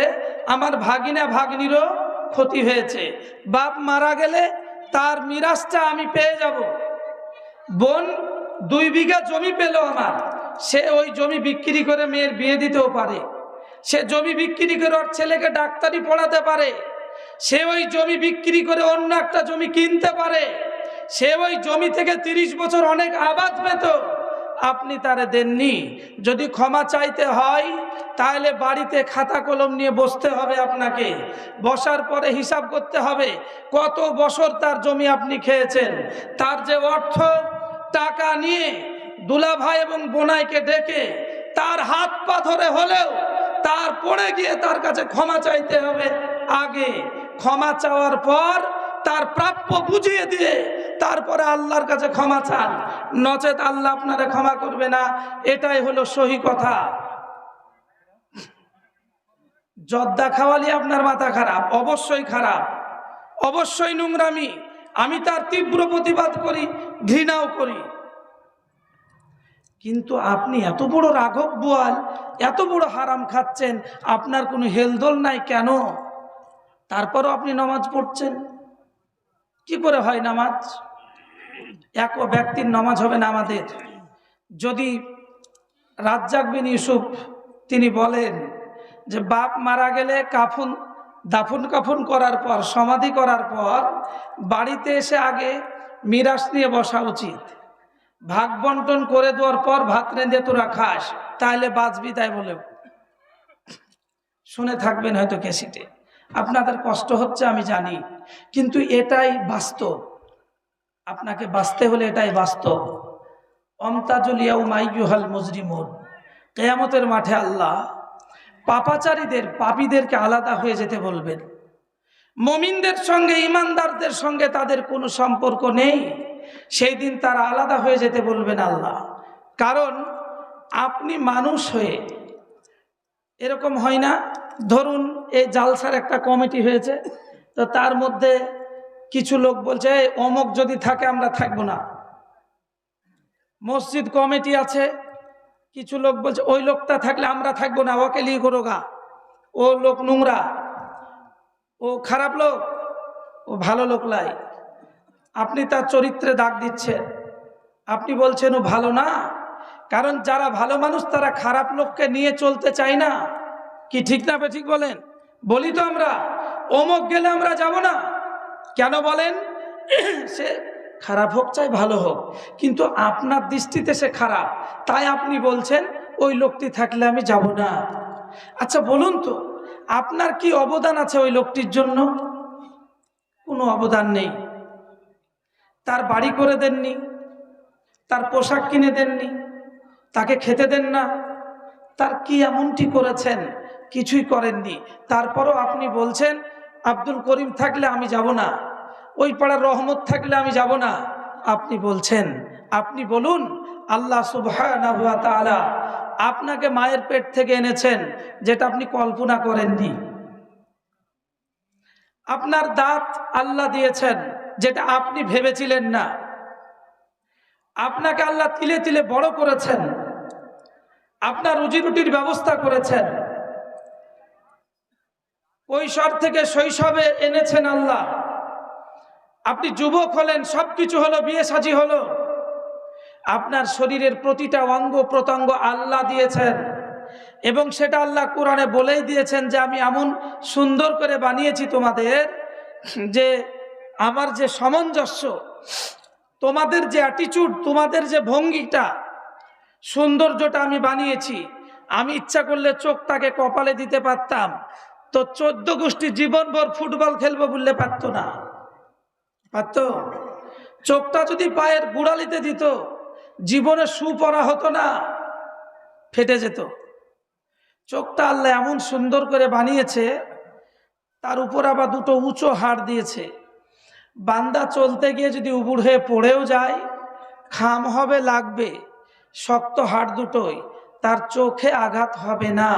আমার ভাগিনা ভাগ্নিরও ক্ষতি হয়েছে। বাপ মারা গেলে তার মিরাসটা আমি পেয়ে যাব। বোন 2 বিঘা জমি পেল আমার, সে ওই জমি বিক্রি করে মেয়ের বিয়ে দিতেও পারে, সে জমি বিক্রি করে ওর ছেলেকে ডাক্তারি পড়াতে পারে, সে ওই জমি বিক্রি করে অন্য একটা জমি কিনতে পারে, সে ওই জমি থেকে 30 বছর অনেক আবাদ পেত, আপনি তারে দেননি। যদি ক্ষমা চাইতে হয় তাহলে বাড়িতে খাতা কলম নিয়ে বসতে হবে, আপনাকে বসার পরে হিসাব করতে হবে কত বছর তার জমি আপনি খেয়েছেন। তার যে অর্থ টাকা নিয়ে দুলাভাই এবং বোনাইকে ডেকে তার হাত পা ধরে হলেও তার পড়ে গিয়ে তার কাছে ক্ষমা চাইতে হবে। আগে ক্ষমা চাওয়ার পর তার প্রাপ্য বুঝিয়ে দিয়ে তারপরে আল্লাহর কাছে ক্ষমা চান, নচেত আল্লাহ আপনারে ক্ষমা করবে না। এটাই হলো সহি কথা। জর্দা খাওয়ালে আপনার মাথা খারাপ, অবশ্যই খারাপ, অবশ্যই নোংরামি, আমি তার তীব্র প্রতিবাদ করি, ঘৃণাও করি। কিন্তু আপনি এত বড় রাঘব বোয়াল, এত বড় হারাম খাচ্ছেন, আপনার কোনো হেলদোল নাই কেন? তারপরও আপনি নামাজ পড়ছেন। কি করে হয় নামাজ? এক ব্যক্তির নামাজ হবে না আমাদের। যদি রাজ্জাক বিন ইউসুফ তিনি বলেন যে বাপ মারা গেলে দাফন কাফন করার পর, সমাধি করার পর বাড়িতে এসে আগে মিরাস নিয়ে বসা উচিত, ভাগ বন্টন করে দেওয়ার পর ভাত রেঁধে তোরা খাস, তাহলে বাঁচবি। তাই বলে শুনে থাকবেন হয়তো ক্যাসেটে, আপনাদের কষ্ট হচ্ছে আমি জানি, কিন্তু এটাই বাস্তব। আপনাকে বাঁচতে হলে এটাই বাস্তব। অমতাজুল ইয়াউমা আইয়ুহাল মুজরিমুন, কিয়ামতের মাঠে আল্লাহ পাপাচারীদের, পাপীদেরকে আলাদা হয়ে যেতে বলবেন। মুমিনদের সঙ্গে, ইমানদারদের সঙ্গে তাদের কোনো সম্পর্ক নেই, সেই দিন তারা আলাদা হয়ে যেতে বলবেন আল্লাহ। কারণ আপনি মানুষ হয়ে এরকম হয় না, ধরুন এই জালসার একটা কমিটি হয়েছে, তো তার মধ্যে কিছু লোক বলছে অমুক যদি থাকে আমরা থাকবো না। মসজিদ কমিটি আছে, কিছু লোক বলছে ওই লোকটা থাকলে আমরা থাকবো না, ওকে লিয়ে করো গা, ও লোক নোংরা, ও খারাপ লোক, ও ভালো লোক লাই। আপনি তার চরিত্রে দাগ দিচ্ছেন, আপনি বলছেন ও ভালো না। কারণ যারা ভালো মানুষ তারা খারাপ লোককে নিয়ে চলতে চায় না। কি ঠিক না ঠিক বলেন? বলি তো আমরা অমুক গেলে আমরা যাব না, কেন বলেন? সে খারাপ হোক চাই ভালো হোক, কিন্তু আপনার দৃষ্টিতে সে খারাপ, তাই আপনি বলছেন ওই লোকটি থাকলে আমি যাব না। আচ্ছা বলুন তো, আপনার কি অবদান আছে ওই লোকটির জন্য? কোনো অবদান নেই। তার বাড়ি করে দেননি, তার পোশাক কিনে দেননি, তাকে খেতে দেন না, তার কি এমনটি করেছেন? কিছুই করেননি। তারপরও আপনি বলছেন আব্দুল করিম থাকলে আমি যাব না, ওই পাড়ার রহমত থাকলে আমি যাব না। আপনি বলছেন, আপনি বলুন আল্লাহ সুবহানাহু ওয়া তাআলা আপনাকে মায়ের পেট থেকে এনেছেন, যেটা আপনি কল্পনা করেননি। আপনার দাঁত আল্লাহ দিয়েছেন, যেটা আপনি ভেবেছিলেন না। আপনাকে আল্লাহ তিলে তিলে বড় করেছেন, আপনার রুজি রুটির ব্যবস্থা করেছেন, কৈশোর থেকে শৈশবে এনেছেন আল্লাহ। আপনি যুবক হলেন, সবকিছু হলো, বিয়ে সাজি হলো, আপনার শরীরের প্রতিটা অঙ্গ প্রত্যঙ্গ আল্লাহ দিয়েছেন, এবং সেটা আল্লাহ কোরআনে বলেই দিয়েছেন যে আমি এমন সুন্দর করে বানিয়েছি তোমাদের, যে আমার যে সামঞ্জস্য, তোমাদের যে অ্যাটিটিউড, তোমাদের যে ভঙ্গিটা, সৌন্দর্যটা আমি বানিয়েছি। আমি ইচ্ছা করলে চোখটাকে কপালে দিতে পারতাম, তো 14 গোষ্ঠী জীবনভর ফুটবল খেলবো বললে পারত না? পারত? চোখটা যদি পায়ের গোড়ালিতে দিত, জীবনে শু পরা হতো না, ফেটে যেত। চোখটা আল্লাহ এমন সুন্দর করে বানিয়েছে, তার উপর আবার দুটো উঁচু হাড় দিয়েছে। বান্দা চলতে গিয়ে যদি উবুড় হয়ে পড়েও যায়, খাম হবে, লাগবে, শক্ত হাড় দুটোই, তার চোখে আঘাত হবে না,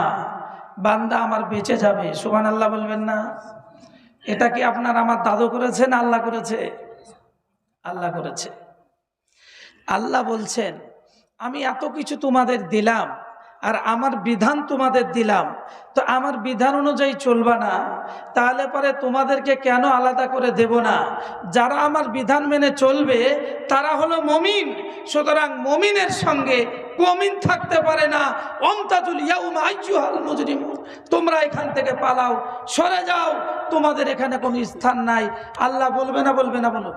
বান্দা আমার বেঁচে যাবে। সুবহানাল্লাহ বলবেন না? এটা কি আপনার আমার দাদু করেছে না আল্লাহ করেছে? আল্লাহ করেছে। আল্লাহ বলছেন আমি এত কিছু তোমাদের দিলাম, আর আমার বিধান তোমাদের দিলাম, তো আমার বিধান অনুযায়ী চলবা না, তাহলে পরে তোমাদেরকে কেন আলাদা করে দেব না? যারা আমার বিধান মেনে চলবে তারা হলো মুমিন। সুতরাং মুমিনের সঙ্গে কমিন থাকতে পারে না। ওমতাজুল ইয়াউমা আইয়ুহাল মুজরিমুন, তোমরা এখান থেকে পালাও, সরে যাও, তোমাদের এখানে কোনো স্থান নাই। আল্লাহ বলবে না বলবে না? বলো,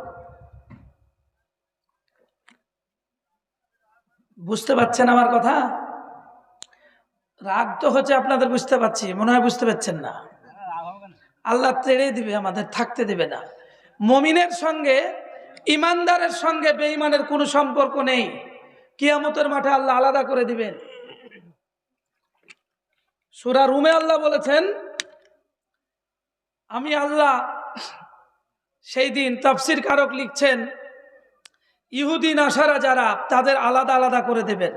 বুঝতে পারছেন আমার কথা? রাগ তো হচ্ছে আপনাদের, বুঝতে পারছি, মনে হয় বুঝতে পারছেন না। আল্লাহ তেড়ে দিবে, আমাদের থাকতে দেবে না। মুমিনের সঙ্গে, ইমানদারের সঙ্গে বেঈমানের কোনো সম্পর্ক নেই। কিয়ামতের মাঠে আল্লাহ আলাদা করে দিবেন। সূরা রুমে আল্লাহ বলেছেন আমি আল্লাহ সেই দিন, তাফসীর কারক লিখছেন, ইহুদি নাসারা যারা, তাদের আলাদা আলাদা করে দেবেন।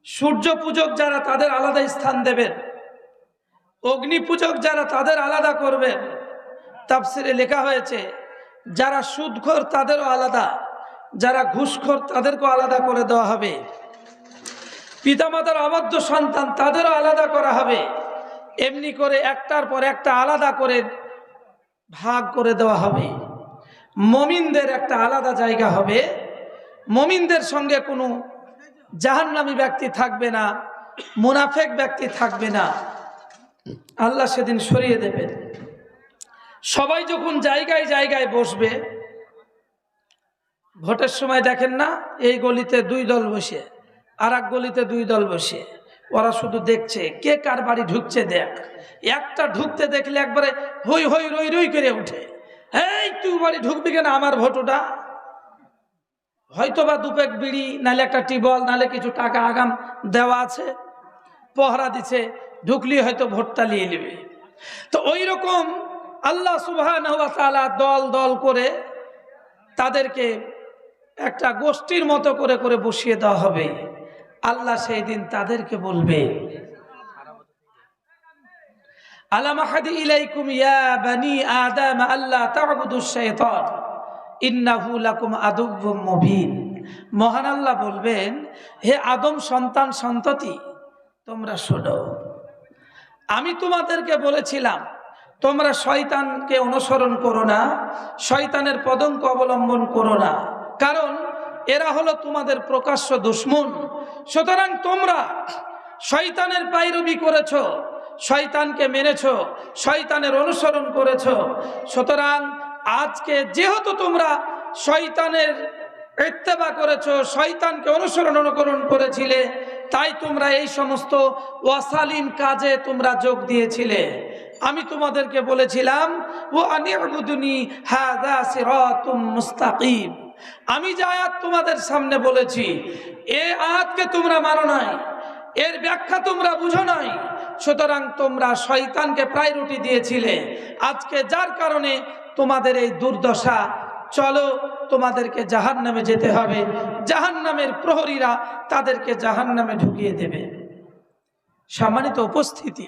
সূর্য পূজক যারা, তাদের আলাদা স্থান দেবেন। অগ্নি পূজক যারা, তাদের আলাদা করবেন। তাফসীরে লেখা হয়েছে যারা সুদখোর তাদেরও আলাদা, যারা ঘুষখোর তাদেরকেও আলাদা করে দেওয়া হবে। পিতামাতার অবাধ্য সন্তান, তাদেরও আলাদা করা হবে। এমনি করে একটার পর একটা আলাদা করে ভাগ করে দেওয়া হবে। মুমিনদের একটা আলাদা জায়গা হবে। মুমিনদের সঙ্গে কোনো জাহান্নামী ব্যক্তি থাকবে না, মুনাফেক ব্যক্তি থাকবে না। আল্লাহ সেদিন সরিয়ে দেবেন। সবাই যখন জায়গায় জায়গায় বসবে, ভোটের সময় দেখেন না, এই গলিতে 2 দল বসে, আর এক গলিতে 2 দল বসে, ওরা শুধু দেখছে কে কার বাড়ি ঢুকছে। দেখ, একটা ঢুকতে দেখলে একবারে হই হই রই রই করে উঠে, এই তুই বাড়ি ঢুকবি কেন, আমার ভোটটা। হয়তো বা 2 প্যাক বিড়ি, নাহলে একটা টিবল, নাহলে কিছু টাকা আগাম দেওয়া আছে, পহরা দিছে, ঢুকলি হয়তো ভোটটা নিয়ে নেবে। তো ওই রকম আল্লাহ সুবহানাহু ওয়া তাআলা দল দল করে তাদেরকে একটা গোষ্ঠীর মতো করে করে বসিয়ে দেওয়া হবে। আল্লাহ সেই দিন তাদেরকে বলবে, আলাম আহাদি ইলাইকুম ইয়া বানি আদম আল্লা তা'বুদুশ শাইতান ইন্নাহু লাকুম আদুউম মুবিন। মহান আল্লাহ বলবেন, হে আদম সন্তান সন্ততি, তোমরা শোনো, আমি তোমাদেরকে বলেছিলাম তোমরা শয়তানকে অনুসরণ করো না, শয়তানের পদঙ্ক অবলম্বন করো না, কারণ এরা হলো তোমাদের প্রকাশ্য দুশমন। সুতরাং তোমরা শয়তানের পায়রবি করেছো, শয়তানকে মেনেছো, শয়তানের অনুসরণ করেছো। সুতরাং আজকে যেহেতু তোমরা শয়তানের ইত্তেবা করেছো, শয়তানকে অনুকরণ করেছিলে, তাই তোমরা এই সমস্ত ওয়াসালিন কাজে তোমরা যোগ দিয়েছিলে। আমি তোমাদেরকে বলেছিলাম ওয়া আনি'বুদুনি হাযা সিরাতুম মুস্তাকিম। আমি যে আয়াত তোমাদের সামনে বলেছি, এই আয়াতকে তোমরা মানো নাই, এর ব্যাখ্যা তোমরা বুঝো নাই। সুতরাং তোমরা শয়তানকে প্রায়োরিটি দিয়েছিলে। আজকে যার কারণে তোমাদের এই দুর্দশা। চলো, তোমাদেরকে জাহান্নামে যেতে হবে, জাহান্নামের প্রহরীরা তাদেরকে জাহান্নামে ঢুকিয়ে দেবে। সম্মানিত উপস্থিতি,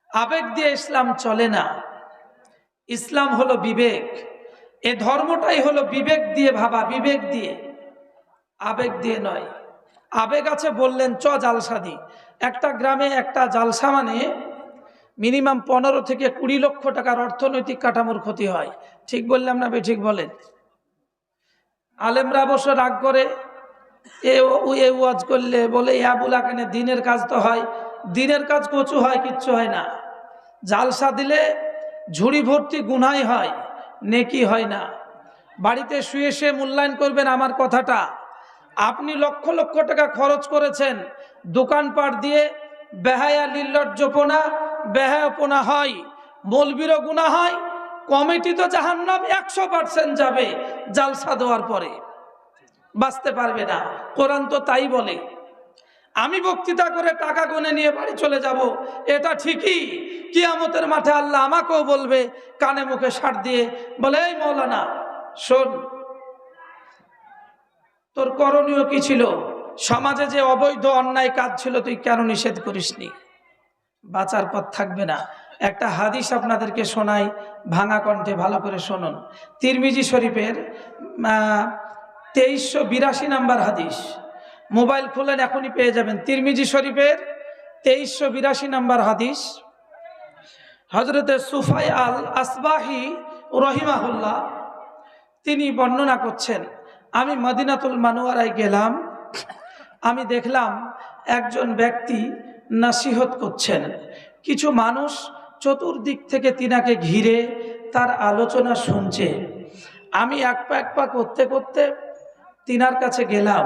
আবেগ দিয়ে ইসলাম চলে না। ইসলাম হলো বিবেক। এ ধর্মটাই হলো বিবেক দিয়ে ভাবা, বিবেক দিয়ে, আবেগ দিয়ে নয়। আবেগ আছে বললেন চ জালসা দি। একটা গ্রামে একটা জালসা মানে মিনিমাম 15 থেকে 20 লক্ষ টাকার অর্থনৈতিক কাঠামোর ক্ষতি হয়। ঠিক বললাম না? ঠিক বলেন। আলেমরা অবশ্য রাগ করে, এ ওয়াজ করলে বলে ইয়াবুলা কেন, দিনের কাজ তো হয়, দিনের কাজ কচু হয়, কিচ্ছু হয় না। জালসা দিলে ঝুড়ি ভর্তি গুনাহ হয়, নেকি হয় না। বাড়িতে শুয়ে শুয়ে মূল্যায়ন করবেন আমার কথাটা। আপনি লক্ষ লক্ষ টাকা খরচ করেছেন, দোকানপাট দিয়ে বেহায়া নির্লজ্জপনা বেহায়াপনা হয়, মৌলবীরও গুনাহ হয়, কমিটি তো জাহান্নাম 100% যাবে জালসা দেওয়ার পরে, বাঁচতে পারবে না। কোরআন তো তাই বলে। আমি বক্তৃতা করে টাকা গুনে নিয়ে বাড়ি চলে যাব, এটা ঠিকই। কিয়ামতের মাঠে আল্লাহ আমাকেও বলবে, কানে মুখে সার দিয়ে বলে, এই মৌলানা শোন, তোর করণীয় কি ছিল? সমাজে যে অবৈধ অন্যায় কাজ ছিল তুই কেন নিষেধ করিসনি? বাঁচার পথ থাকবে না। একটা হাদিস আপনাদেরকে শোনাই ভাঙা কণ্ঠে, ভালো করে শুনুন। তিরমিজি শরীফের 2382 নাম্বার হাদিস। মোবাইল খুলেন এখনই পেয়ে যাবেন। তিরমিজি শরীফের 2382 নাম্বার হাদিস। হযরতে সুফাই আল আসবাহি রহিমাহুল্লাহ তিনি বর্ণনা করছেন, আমি মদিনাতুল মানওয়ারায় গেলাম, আমি দেখলাম একজন ব্যক্তি নসিহত করছেন। কিছু মানুষ চতুর্দিক থেকে তিনাকে ঘিরে তার আলোচনা শুনছে। আমি এক পা করতে করতে তিনার কাছে গেলাম,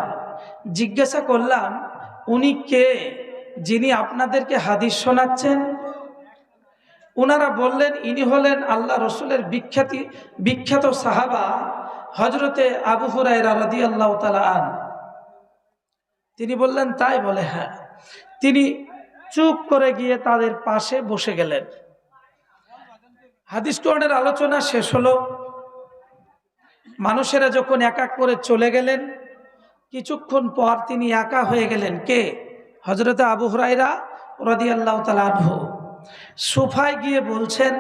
জিজ্ঞাসা করলাম, উনি কে যিনি আপনাদেরকে হাদিস শোনাচ্ছেন? ওনারা বললেন, ইনি হলেন আল্লাহ রসুলের বিখ্যাত সাহাবা হজরতে আবু হুরায়রা রাদিয়াল্লাহু তাআলা আনহু। তিনি বললেন, তাই? বলে, হ্যাঁ। তিনি চুপ করে গিয়ে তাদের পাশে বসে গেলেন। হাদিস কোরআনের আলোচনা শেষ হলো। মানুষেরা যখন এক এক করে চলে গেলেন, কিছুক্ষণ পর তিনি একা হয়ে গেলেন। কে? হযরতে আবু হুরায়রা রাদিয়াল্লাহু তাআলা আনহু। সোফায় গিয়ে বলছেন,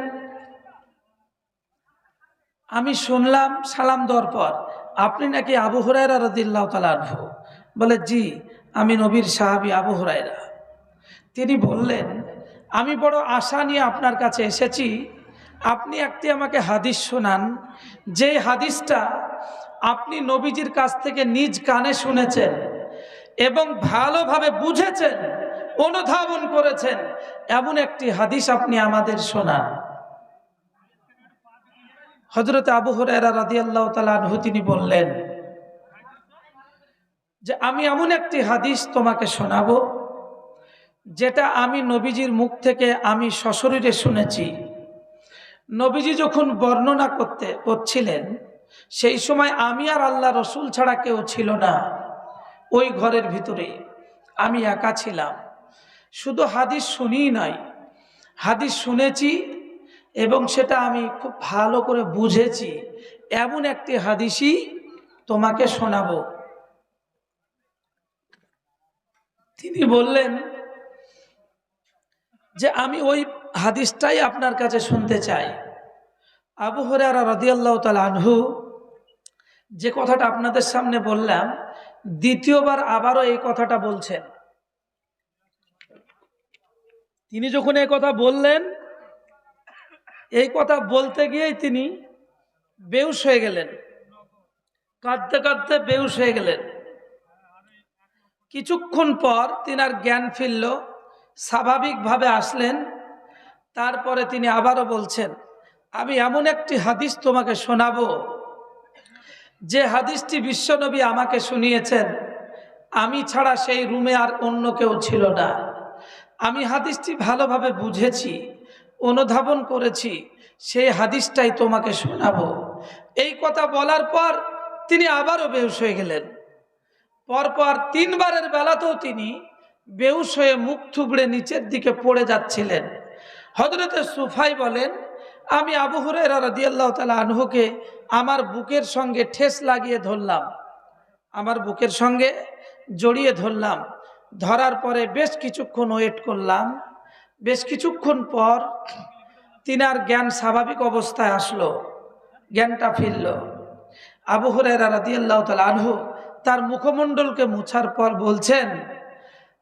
আমি শুনলাম সালাম দেওয়ার পর আপনি নাকি আবু হুরায়রা রাদিয়াল্লাহু তাআলা আনহু। বলে, জি, আমি নবীর সাহাবী আবু হুরায়রা। তিনি বললেন, আমি বড় আশা নিয়ে আপনার কাছে এসেছি, আপনি একটি আমাকে হাদিস শোনান, যে হাদিসটা আপনি নবীজির কাছ থেকে নিজ কানে শুনেছেন এবং ভালোভাবে বুঝেছেন, অনুধাবন করেছেন, এমন একটি হাদিস আপনি আমাদের শোনান। হযরত আবু হুরায়রা রাদিয়াল্লাহু তাআলা আনহু তিনি বললেন যে, আমি এমন একটি হাদিস তোমাকে শোনাবো যেটা আমি নবীজির মুখ থেকে আমি সশরীরে শুনেছি। নবীজি যখন বর্ণনা করছিলেন, সেই সময় আমি আর আল্লাহ রসুল ছাড়া কেউ ছিল না ওই ঘরের ভিতরে, আমি একা ছিলাম। শুধু হাদিস শুনিই নাই, হাদিস শুনেছি এবং সেটা আমি খুব ভালো করে বুঝেছি। এমন একটি হাদিসই তোমাকে শোনাবো। তিনি বললেন যে আমি ওই হাদিসটাই আপনার কাছে শুনতে চাই। আবু হুরায়রা রাদিয়াল্লাহু তাআলা আনহু যে কথাটা আপনাদের সামনে বললাম, দ্বিতীয়বার আবারও এই কথাটা বলছেন। তিনি যখন এই কথা বললেন, এই কথা বলতে গিয়েই তিনি বেহুশ হয়ে গেলেন, কাঁদতে কাঁদতে বেহুশ হয়ে গেলেন। কিছুক্ষণ পর তিনার জ্ঞান ফিরল, স্বাভাবিকভাবে আসলেন। তারপরে তিনি আবারও বলছেন, আমি এমন একটি হাদিস তোমাকে শোনাবো যে হাদিসটি বিশ্বনবী আমাকে শুনিয়েছেন, আমি ছাড়া সেই রুমে আর অন্য কেউ ছিল না। আমি হাদিসটি ভালোভাবে বুঝেছি, অনুধাবন করেছি, সেই হাদিসটাই তোমাকে শোনাবো। এই কথা বলার পর তিনি আবারও বেহুশ হয়ে গেলেন। পরপর তিনবারের বেলাতেও তিনি বেহুশ হয়ে মুখ থুবড়ে নিচের দিকে পড়ে যাচ্ছিলেন। হযরতে সুফাই বলেন, আমি আবু হুরায়রা রাদিয়াল্লাহু তাআলা আনহুকে আমার বুকের সঙ্গে ঠেস লাগিয়ে ধরলাম, আমার বুকের সঙ্গে জড়িয়ে ধরলাম। ধরার পরে বেশ কিছুক্ষণ ওয়েট করলাম। বেশ কিছুক্ষণ পর তিনার জ্ঞান স্বাভাবিক অবস্থায় আসলো, জ্ঞানটা ফিরল। আবু হুরায়রা রাদিয়াল্লাহু তাআলা আনহু তার মুখমণ্ডলকে মুছার পর বলছেন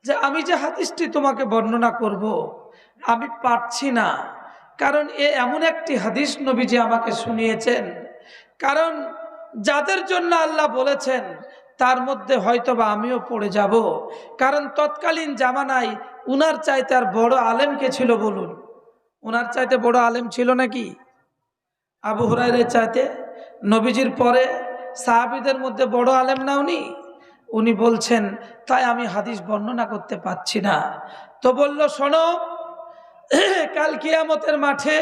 যে আমি যে হাদিসটি তোমাকে বর্ণনা করব, আমি পারছি না। কারণ এমন একটি হাদিস নবীজি আমাকে শুনিয়েছেন, কারণ যাদের জন্য আল্লাহ বলেছেন তার মধ্যে হয়তোবা আমিও পড়ে যাব। কারণ তৎকালীন জামানায় উনার চাইতে আর বড় আলেম কে ছিল বলুন? উনার চাইতে বড় আলেম ছিল নাকি আবু হুরায়রার চাইতে? নবীজির পরে সাহাবীদের মধ্যে বড় আলেম না উনি? উনি বলছেন, তাই আমি হাদিস বর্ণনা করতে পারছি না। তো বলল, শোনো, কাল কিয়ামতের মাঠে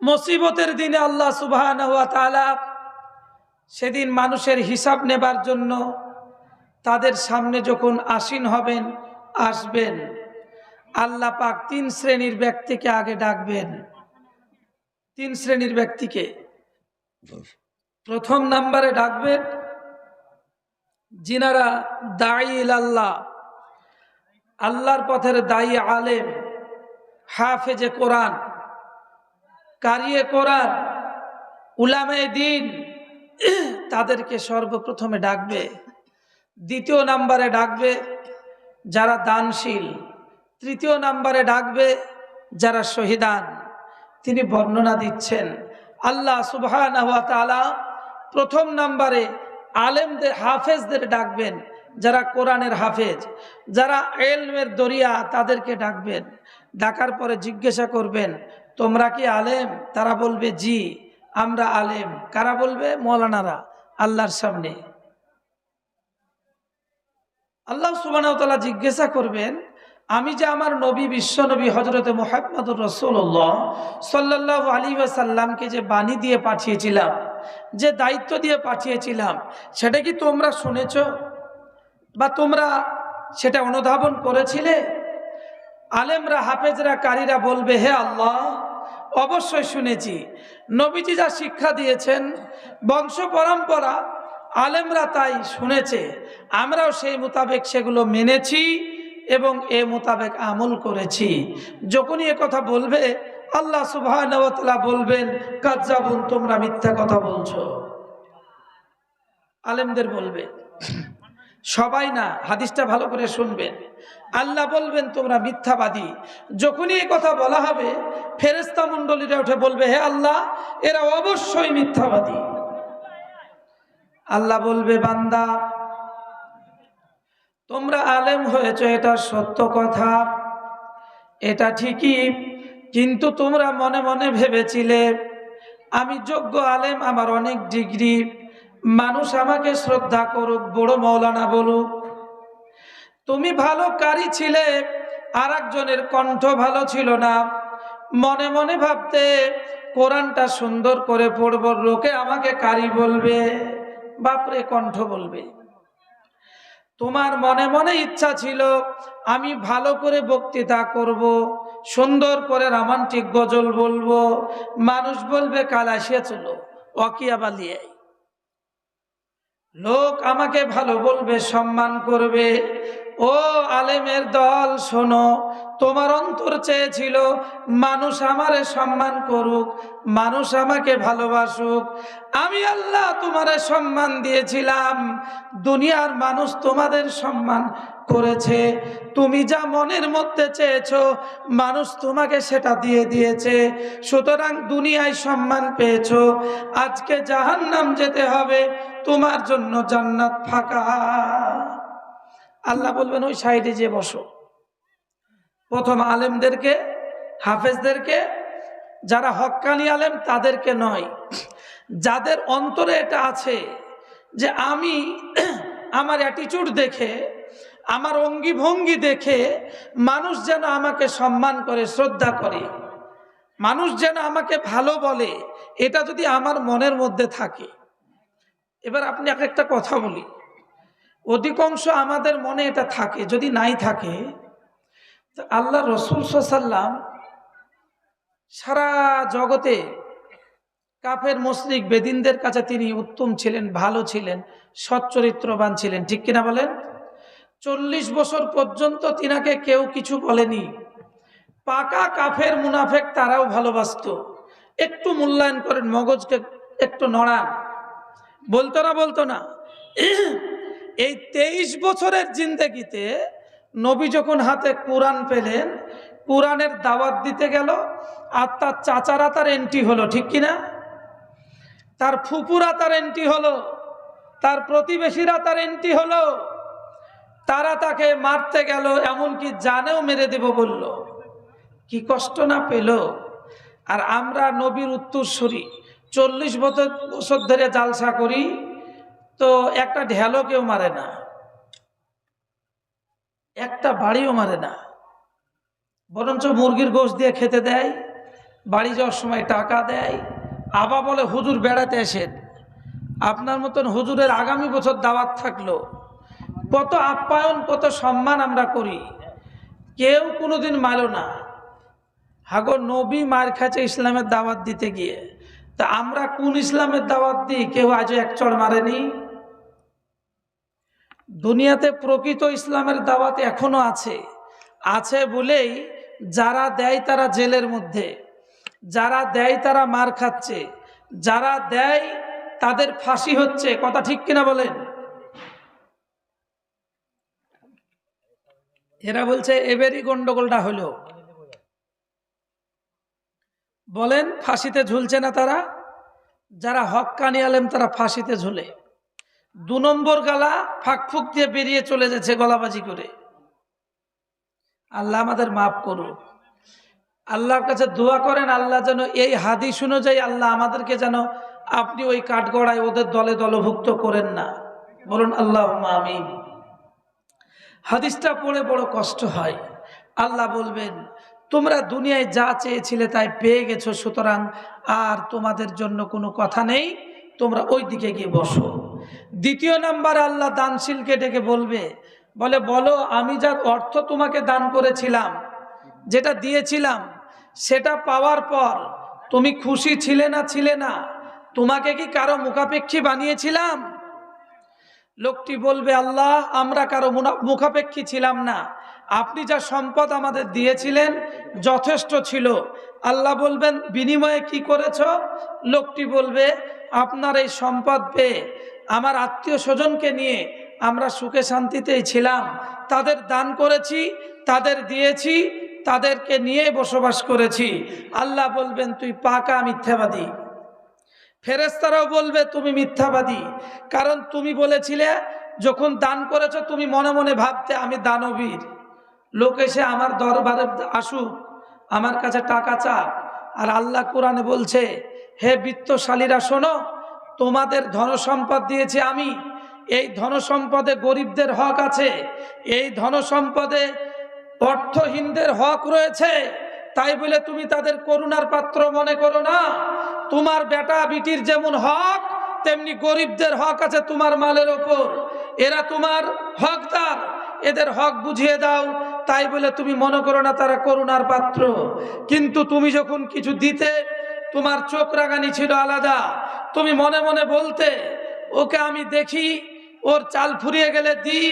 মুসিবতের দিনে আল্লাহ সুবহানাহু ওয়া তাআলা সেদিন মানুষের হিসাব নেবার জন্য তাদের সামনে যখন আসীন হবেন, আসবেন, আল্লাহ পাক তিন শ্রেণীর ব্যক্তিকে আগে ডাকবেন। তিন শ্রেণীর ব্যক্তিকে প্রথম নম্বরে ডাকবেন যিনারা দাঈ ইলাল্লাহ, আল্লাহর পথের দায়ী আলেম, হাফেজে কোরআন, কারিয়ে কোরআন, উলামায়ে দ্বীন, তাদেরকে সর্বপ্রথমে ডাকবে। দ্বিতীয় নম্বরে ডাকবে যারা দানশীল। তৃতীয় নম্বরে ডাকবে যারা শহীদান। তিনি বর্ণনা দিচ্ছেন, আল্লাহ সুবহানাহু ওয়া তাআলা প্রথম নম্বরে আলেমদের, হাফেজদের ডাকবেন, যারা কোরআনের হাফেজ, যারা ইলমের দরিয়া, তাদেরকে ডাকবেন। ডাকার পরে জিজ্ঞাসা করবেন, তোমরা কি আলেম? তারা বলবে জি আমরা আলেম। কারা বলবে? মৌলানারা, আল্লাহর সামনে। আল্লাহ সুবহানাহু ওয়া তাআলা জিজ্ঞাসা করবেন, আমি যে আমার নবী, বিশ্ব নবী হযরতে মুহাম্মদুর রাসূলুল্লাহ সাল্লাল্লাহু আলাইহি ওয়াসাল্লামকে যে বাণী দিয়ে পাঠিয়েছিলাম, যে দায়িত্ব দিয়ে পাঠিয়েছিলাম, সেটা কি তোমরা শুনেছো বা তোমরা সেটা অনুধাবন করেছিলে? আলেমরা, হাফেজরা, কারীরা বলবে, হে আল্লাহ, অবশ্যই শুনেছি। নবীজি যা শিক্ষা দিয়েছেন, বংশ পরম্পরা আলেমরা তাই শুনেছে, আমরাও সেই মোতাবেক সেগুলো মেনেছি এবং এ মোতাবেক আমল করেছি। যখনই এ কথা বলবে, আল্লাহ সুবহানাহু ওয়া তাআলা বলবেন, কাজ্জাবুন, তোমরা মিথ্যা কথা বলছো। আলেমদের বলবে, সবাই না, হাদিসটা ভালো করে শুনবেন। আল্লাহ বলবেন তোমরা মিথ্যাবাদী। যখনই এই কথা বলা হবে, ফেরেশতা মণ্ডলীরা উঠে বলবে, হে আল্লাহ, এরা অবশ্যই মিথ্যাবাদী। আল্লাহ বলবে, বান্দা, তোমরা আলেম হয়েছে, এটা সত্য কথা, এটা ঠিকই, কিন্তু তোমরা মনে মনে ভেবেছিলে আমি যোগ্য আলেম, আমার অনেক ডিগ্রি, মানুষ আমাকে শ্রদ্ধা করুক, বড় মৌলানা বলুক। তুমি ভালো কারি ছিলে, আর একজনের কণ্ঠ ভালো ছিল না, মনে মনে ভাবতে কোরআনটা সুন্দর করে পড়ব, লোকে আমাকে কারি বলবে, বাপরে কণ্ঠ বলবে। তোমার মনে মনে ইচ্ছা ছিল আমি ভালো করে বক্তৃতা করব, সুন্দর করে রোমান্টিক গজল বলবো, মানুষ বলবে কাল আসিয়া চলো অকিয়া বালিয়ে। লোক আমাকে ভালো বলবে, সম্মান করবে। ও আলেমের দল শোনো, তোমার অন্তর চেয়েছিল মানুষ আমারে সম্মান করুক, মানুষ আমাকে ভালোবাসুক। আমি আল্লাহ তোমারে সম্মান দিয়েছিলাম, দুনিয়ার মানুষ তোমাদের সম্মান করেছে। তুমি যা মনের মধ্যে চেয়েছো মানুষ তোমাকে সেটা দিয়ে দিয়েছে, সুতরাং দুনিয়ায় সম্মান পেয়েছো, আজকে জাহান্নাম যেতে হবে, তোমার জন্য জান্নাত ফাঁকা। আল্লাহ বলবেন ওই সাইডে যে বসো। প্রথম আলেমদেরকে, হাফেজদেরকে, যারা হক্কানি আলেম তাদেরকে নয়, যাদের অন্তরে এটা আছে যে আমি আমার অ্যাটিটিউড দেখে, আমার অঙ্গি ভঙ্গি দেখে মানুষ যেন আমাকে সম্মান করে, শ্রদ্ধা করে, মানুষ যেন আমাকে ভালো বলে, এটা যদি আমার মনের মধ্যে থাকে। এবার আপনি একটা কথা বলি, অধিকাংশ আমাদের মনে এটা থাকে, যদি নাই থাকে আল্লাহ রসুল সাল্লাম সারা জগতে কাফের মুশরিক বেদিনদের কাছে তিনি উত্তম ছিলেন, ভালো ছিলেন, সচ্চরিত্রবান ছিলেন, ঠিক কিনা বলেন? 40 বছর পর্যন্ত তিনাকে কেউ কিছু বলেনি। পাকা কাফের মুনাফেক তারাও ভালোবাসতো। একটু মূল্যায়ন করেন, মগজকে একটু নড়ান, বলতো না? এই 23 বছরের জিন্দেগিতে নবী যখন হাতে কোরআন পেলেন, কোরআনের দাওয়াত দিতে গেল, আর তার চাচারা তার এন্ট্রি হলো, ঠিক কিনা? তার ফুপুরা তার এন্ট্রি হলো, তার প্রতিবেশীরা তার এন্ট্রি হলো, তারা তাকে মারতে গেল, এমনকি জানেও মেরে দেব বলল। কি কষ্ট না পেল? আর আমরা নবীর উত্তরসূরি 40 বছর ধরে জালসা করি, তো একটা ঢেলো কেউ মারে না, একটা বাড়িও মারে না, বরঞ্চ মুরগির গোশত দিয়ে খেতে দেয়, বাড়ি যাওয়ার সময় টাকা দেয়, আবার বলে হুজুর বেড়াতে আসেন। আপনার মতন হুজুরের আগামী বছর দাওয়াত থাকলো। কত আপ্যায়ন, কত সম্মান আমরা করি, কেউ কোনোদিন মারো না। হাগো নবী মার খাচ্ছে ইসলামের দাওয়াত দিতে গিয়ে, তা আমরা কোন ইসলামের দাওয়াত দিই? কেউ আজও এক চড় মারেনি। দুনিয়াতে প্রকৃত ইসলামের দাওয়াত এখনো আছে বলেই যারা দেয় তারা জেলের মধ্যে, যারা দেয় তারা মার খাচ্ছে, যারা দেয় তাদের ফাঁসি হচ্ছে। কথা ঠিক কিনা বলেন? এরা বলছে এবারই গন্ডগোলটা হলো। বলেন ফাঁসিতে ঝুলছে না তারা? যারা হক্কানি আলেম তারা ফাঁসিতে ঝুলে। 2 নম্বর গালা ফাঁকফুক দিয়ে বেরিয়ে চলে যাচ্ছে গলাবাজি করে। আল্লাহ আমাদের মাফ করুন। আল্লাহর কাছে দোয়া করেন, আল্লাহ যেন এই হাদিস অনুযায়ী আল্লাহ আমাদেরকে যেন আপনি ওই কাঠগড়ায় ওদের দলে দলভুক্ত করেন না। বলুন আল্লাহুম্মা আমিন। হাদিসটা পড়ে বড় কষ্ট হয়। আল্লাহ বলবেন তোমরা দুনিয়ায় যা চেয়েছিলে তাই পেয়ে গেছো, সুতরাং আর তোমাদের জন্য কোনো কথা নেই, তোমরা ওই দিকে গিয়ে বসো। 2 নাম্বার আল্লাহ দানশীলকে ডেকে বলো আমি যার অর্থ তোমাকে দান করেছিলাম, যেটা দিয়েছিলাম, সেটা পাওয়ার পর তুমি খুশি ছিলে না? তোমাকে কি কারো মুখাপেক্ষী বানিয়েছিলাম? লোকটি বলবে আল্লাহ আমরা কারো মুখাপেক্ষী ছিলাম না, আপনি যা সম্পদ আমাদের দিয়েছিলেন যথেষ্ট ছিল। আল্লাহ বলবেন বিনিময়ে কি করেছো? লোকটি বলবে আপনার এই সম্পদ পেয়ে আমার আত্মীয় স্বজনকে নিয়ে আমরা সুখে শান্তিতেই ছিলাম, তাদের দান করেছি, তাদের দিয়েছি, তাদেরকে নিয়ে বসবাস করেছি। আল্লাহ বলবেন তুই পাকা মিথ্যাবাদী। ফেরেশতারাও বলবে তুমি মিথ্যাবাদী, কারণ তুমি বলেছিলে যখন দান করেছো তুমি মনে মনে ভাবতে আমি দানবীর, লোক এসে আমার দরবারে আসুক, আমার কাছে টাকা চাক। আর আল্লাহ কোরআনে বলছে হে বিত্তশালীরা শোনো, তোমাদের ধনসম্পদ দিয়েছি আমি, এই ধনসম্পদে গরিবদের হক আছে, এই ধনসম্পদে অর্থহীনদের হক রয়েছে, তাই বলে তুমি তাদের করুণার পাত্র মনে করো না। তোমার বেটা বিটির যেমন হক তেমনি গরিবদের হক আছে তোমার মালের ওপর, এরা তোমার হকদার, এদের হক বুঝিয়ে দাও, তাই বলে তুমি মনে করো না তারা করুণার পাত্র। কিন্তু তুমি যখন কিছু দিতে তোমার চোখ রাগানি ছিল আলাদা, তুমি মনে মনে বলতে ওকে আমি দেখি, ওর চাল ফুরিয়ে গেলে দিই,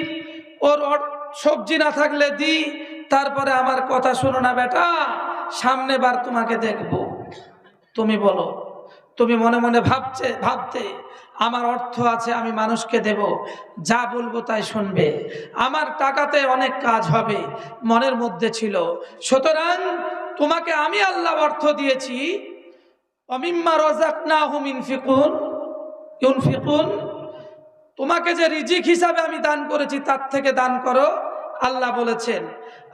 ওর সবজি না থাকলে দিই, তারপরে আমার কথা শোনো না বেটা, সামনে বার তোমাকে দেখব। তুমি বলো, তুমি মনে মনে ভাবতে আমার অর্থ আছে, আমি মানুষকে দেব, যা বলবো তাই শুনবে, আমার টাকাতে অনেক কাজ হবে, মনের মধ্যে ছিল। সুতরাং তোমাকে আমি আল্লাহ অর্থ দিয়েছি, অমিম্মা রাযাকনাহুম ইউনফিকুন, তোমাকে যে রিজিক হিসাবে আমি দান করেছি তার থেকে দান করো, আল্লাহ বলেছেন।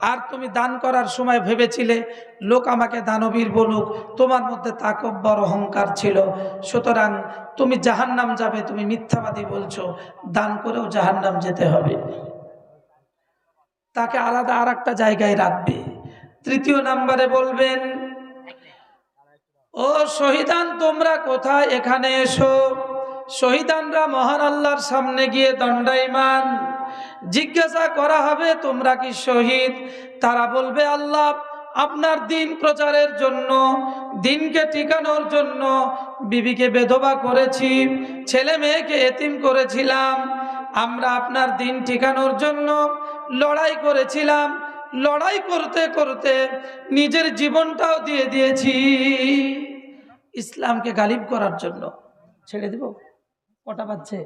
আর তুমি দান করার সময় ভেবেছিলে লোক আমাকে দানবীর বলুক, তোমার মধ্যে তাকব্বর অহংকার ছিল, সুতরাং তুমি জাহান্নাম যাবে, তুমি মিথ্যাবাদী বলছো, দান করেও জাহান্নাম যেতে হবে। তাকে আলাদা আর একটা জায়গায় রাখবে। তৃতীয় নাম্বারে বলবেন, ও শহীদান তোমরা কোথায়, এখানে এসো। শহীদানরা মহান আল্লাহর সামনে গিয়ে দণ্ডায়মান, জিজ্ঞাসা করা হবে তোমরা কি শহীদ? তারা বলবে আল্লাহ আপনার দিন প্রচারের জন্য, দিনকে টিকানোর জন্য বিবিকে বেধবা করেছি, ছেলে মেয়েকে এতিম করেছিলাম, আমরা আপনার দিন টিকানোর জন্য লড়াই করেছিলাম, লড়াই করতে করতে নিজের জীবনটাও দিয়ে দিয়েছি ইসলামকে গালিব করার জন্য। ছেড়ে দিব, কটা বাজছে?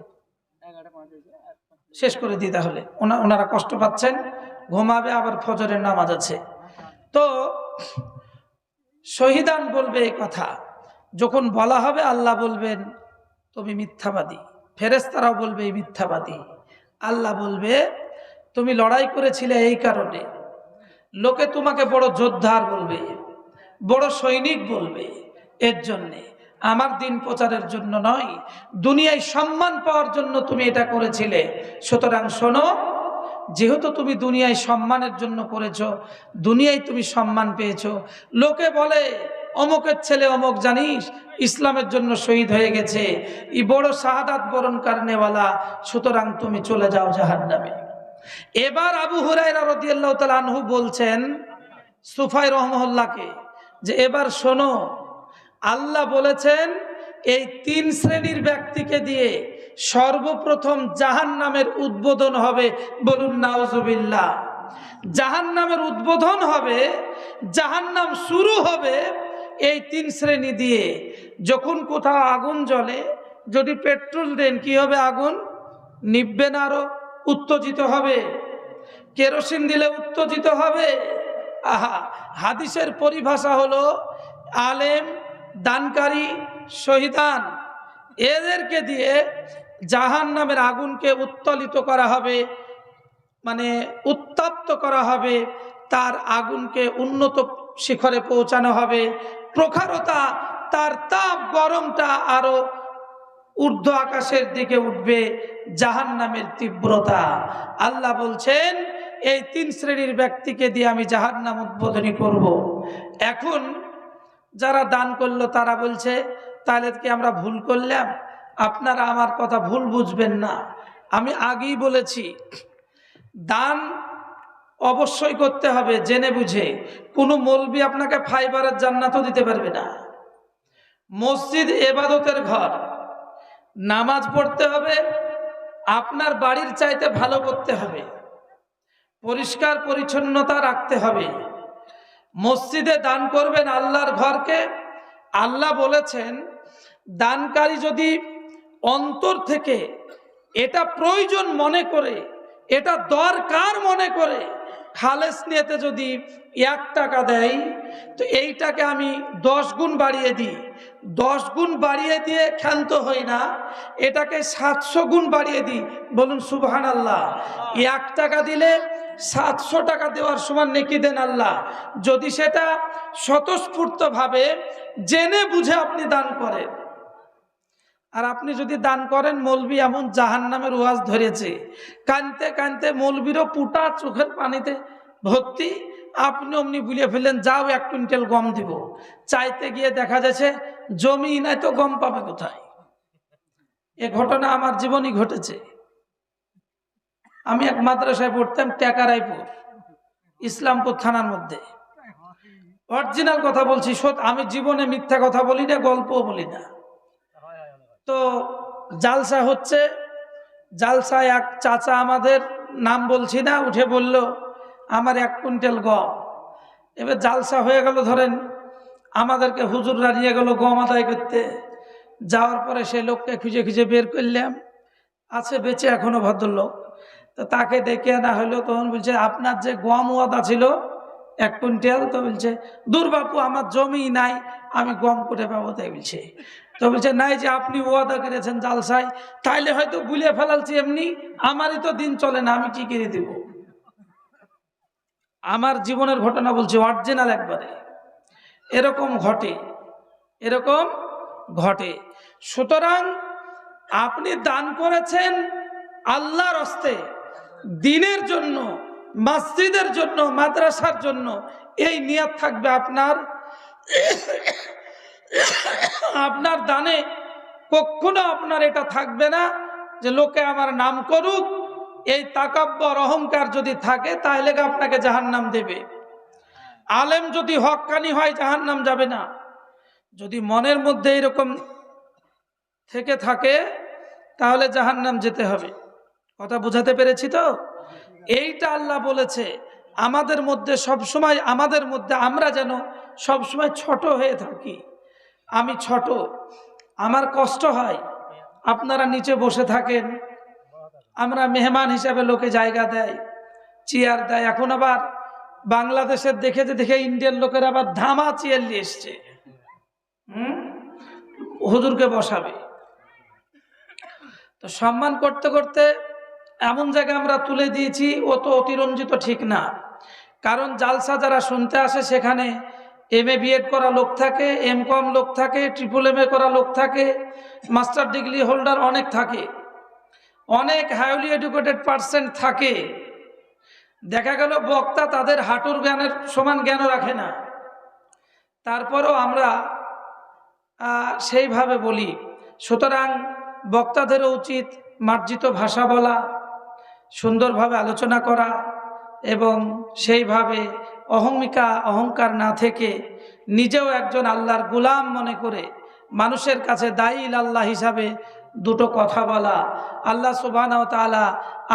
শেষ করে দিই তাহলে, ওনারা কষ্ট পাচ্ছেন, ঘুমাবে, আবার ফজরের নামাজ আছে। তো শহীদান বলবে এই কথা, যখন বলা হবে আল্লাহ বলবেন তুমি মিথ্যাবাদী, ফেরেশতারাও বলবে এই মিথ্যাবাদী। আল্লাহ বলবে তুমি লড়াই করেছিলে এই কারণে, লোকে তোমাকে বড় যোদ্ধার বলবে, বড় সৈনিক বলবে, এর জন্যে, আমার দিন প্রচারের জন্য নয়, দুনিয়ায় সম্মান পাওয়ার জন্য তুমি এটা করেছিলে। সুতরাং শোনো, যেহেতু তুমি দুনিয়ায় সম্মানের জন্য করেছো, দুনিয়ায় তুমি সম্মান পেয়েছো, লোকে বলে অমুকের ছেলে অমুক জানিস ইসলামের জন্য শহীদ হয়ে গেছে, এই বড় শাহাদাত বরণ কারণেওয়ালা, সুতরাং তুমি চলে যাও জাহান্নামে। এবার আবু হুরায়রা রাদিয়াল্লাহু তাআলা আনহু বলছেন সুফাই রহমাহুল্লাহকে যে এবার শোনো, আল্লাহ বলেছেন এই তিন শ্রেণীর ব্যক্তিকে দিয়ে সর্বপ্রথম জাহান্নামের উদ্বোধন হবে। বলুন নাউজুবিল্লাহ। জাহান্নামের উদ্বোধন হবে, জাহান্নাম শুরু হবে এই তিন শ্রেণী দিয়ে। যখন কোথাও আগুন জ্বলে, যদি পেট্রোল দেন কি হবে? আগুন নিভবে না, আরো উত্তেজিত হবে। কেরোসিন দিলে উত্তেজিত হবে। আহা, হাদিসের পরিভাষা হলো আলেম, দানকারী, শহীদান, এদেরকে দিয়ে জাহান্নামের আগুনকে উত্তোলিত করা হবে, মানে উত্তপ্ত করা হবে, তার আগুনকে উন্নত শিখরে পৌঁছানো হবে, প্রখরতা, তার তাপ, গরমটা আরো ঊর্ধ্ব আকাশের দিকে উঠবে, জাহান্নামের তীব্রতা। আল্লাহ বলছেন এই তিন শ্রেণীর ব্যক্তিকে দিয়ে আমি জাহান্নাম উদ্বোধনী করব। এখন যারা দান করলো তারা বলছে তাহলে কি আমরা ভুল করলাম? আপনারা আমার কথা ভুল বুঝবেন না, আমি আগেই বলেছি দান অবশ্যই করতে হবে জেনে বুঝে। কোনো মৌলবি আপনাকে ফাইবারের জান্নাতও দিতে পারবে না। মসজিদ ইবাদতের ঘর, নামাজ পড়তে হবে, আপনার বাড়ির চাইতে ভালো করতে হবে, পরিষ্কার পরিচ্ছন্নতা রাখতে হবে। মসজিদে দান করবেন আল্লাহর ঘরকে। আল্লাহ বলেছেন দানকারী যদি অন্তর থেকে এটা প্রয়োজন মনে করে, এটা দরকার মনে করে, খালেস নিয়েতে যদি 1 টাকা দেয়, তো এইটাকে আমি 10 গুণ বাড়িয়ে দিই। 10 গুণ বাড়িয়ে দিয়ে ক্ষান্ত হই না, এটাকে 700 গুণ বাড়িয়ে দিই। বলুন সুবহানাল্লাহ। 1 টাকা দিলে 700 টাকা দেওয়ার সমান নেকি দেন আল্লাহ, যদি সেটা স্বতঃস্ফূর্তভাবে জেনে বুঝে আপনি দান করেন। আর আপনি যদি দান করেন, মৌলবি এমন জাহান্নামের ওয়াজ ধরেছে, কানতে কানতে মৌলবিরও পুটা চোখের পানিতে ভর্তি, আপনি অমনি বুলিয়ে ফেললেন যাও 1 কুইন্টাল গম দিব, চাইতে গিয়ে দেখা যাচ্ছে জমি নাই তো গম পাবে কোথায়। এ ঘটনা আমার জীবনই ঘটেছে। আমি এক মাদ্রাসায় পড়তাম, টেকারাইপুর, ইসলামপুর থানার মধ্যে। অরিজিনাল কথা বলছি, আমি জীবনে মিথ্যা কথা বলি না, গল্পও বলি না। তো জালসা হচ্ছে, জালসায় এক চাচা আমাদের নাম বলছি না উঠে বলল আমার 1 কুইন্টাল গম। এবার জালসা হয়ে গেল, ধরেন আমাদেরকে হুজুররা নিয়ে গেল গম আদায় করতে। যাওয়ার পরে সেই লোককে খুঁজে খুঁজে বের করলাম, আছে বেঁচে এখনো ভদ্রলোক। তো তাকে ডেকে আনা হলো, তখন বলছে আপনার যে গম ওয়াদা ছিল 1 কুইন্টাল, তো বলছে দূর বাপু আমার জমি নাই, আমি গম কোটে পাবো, তাই বলছে। তো বলছে নাই, যে আপনি ওয়াদা করেছেন জালসায়, তাইলে হয়তো গুলিয়ে ফেলালছি এমনি, আমারই তো দিন চলে না, আমি কি করে দেব। আমার জীবনের ঘটনা বলছি, অরিজিনাল একবারে এরকম ঘটে, এরকম ঘটে। সুতরাং আপনি দান করেছেন আল্লাহর হস্তে, দ্বীনের জন্য, মসজিদের জন্য, মাদ্রাসার জন্য, এই নিয়ত থাকবে আপনার। আপনার দানে কখনো আপনার এটা থাকবে না যে লোকে আমার নাম করুক, এই তাকাব্বর অহংকার যদি থাকে তাহলে আপনাকে জাহান্নাম দেবে। আলেম যদি হক্কানি হয় জাহান্নাম যাবে না। যদি মনের মধ্যে এরকম থেকে থাকে তাহলে জাহান্নাম যেতে হবে। কথা বুঝাতে পেরেছি তো? এইটা আল্লাহ বলেছে আমাদের মধ্যে সবসময়, আমাদের মধ্যে আমরা যেন সবসময় ছোট হয়ে থাকি। আমি ছোট, আমার কষ্ট হয়, আপনারা নিচে বসে থাকেন, আমরা মেহমান হিসাবে লোকে জায়গা দেয়, চেয়ার দেয়। এখন আবার বাংলাদেশের দেখে দেখে ইন্ডিয়ান লোকের আবার ধামা চেয়ার নিয়ে এসছে, হুজুরকে বসাবে। তো সম্মান করতে করতে এমন জায়গায় আমরা তুলে দিয়েছি, ও তো অতিরঞ্জিত ঠিক না। কারণ জালসা যারা শুনতে আসে সেখানে MA BEd করা লোক থাকে, MCom লোক থাকে, MMM করা লোক থাকে, মাস্টার ডিগ্রি হোল্ডার অনেক থাকে, অনেক হাইলি এডুকেটেড পার্সন থাকে। দেখা গেল বক্তা তাদের হাঁটুর জ্ঞানের সমান জ্ঞানও রাখে না, তারপরও আমরা সেইভাবে বলি। সুতরাং বক্তাদেরও উচিত মার্জিত ভাষা বলা, সুন্দরভাবে আলোচনা করা, এবং সেইভাবে অহংকার না থেকে নিজেও একজন আল্লাহর গোলাম মনে করে মানুষের কাছে দায়ী আল্লাহ হিসাবে দুটো কথা বলা। আল্লাহ সুবহানাহু ওয়া তাআলা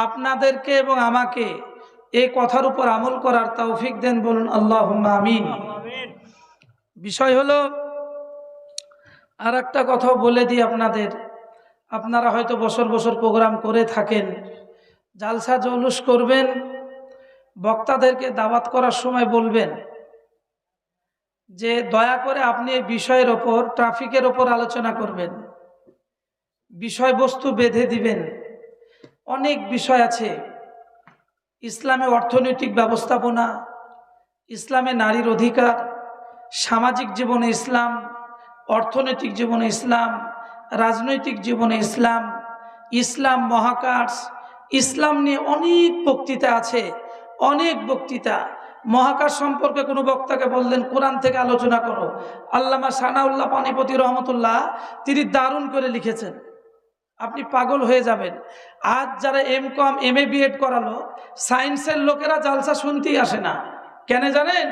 আপনাদেরকে এবং আমাকে এই কথার উপর আমল করার তৌফিক দেন, বলুন আল্লাহুম্মা আমিন। বিষয় হলো, আর একটা কথাও বলে দিই আপনাদের, আপনারা হয়তো বছর বছর প্রোগ্রাম করে থাকেন, জালসা জৌলুস করবেন, বক্তাদেরকে দাওয়াত করার সময় বলবেন যে দয়া করে আপনি এই বিষয়ের ওপর, ট্রাফিকের ওপর আলোচনা করবেন, বিষয়বস্তু বেঁধে দিবেন। অনেক বিষয় আছে, ইসলামে অর্থনৈতিক ব্যবস্থাপনা, ইসলামে নারীর অধিকার, সামাজিক জীবনে ইসলাম, অর্থনৈতিক জীবনে ইসলাম, রাজনৈতিক জীবনে ইসলাম, ইসলাম মহাকাশ, ইসলাম নিয়ে অনেক বক্তৃতা আছে, অনেক বক্তৃতা। মহাকাশ সম্পর্কে কোনো বক্তাকে বললেন কোরআন থেকে আলোচনা করো, আল্লামা সানাউল্লাহ পানিপতি রহমতুল্লাহ তিনি দারুণ করে লিখেছেন, আপনি পাগল হয়ে যাবেন। আজ যারা MCom MA BEd করালো, সায়েন্সের লোকেরা জালসা শুনতেই আসে না। কেন জানেন?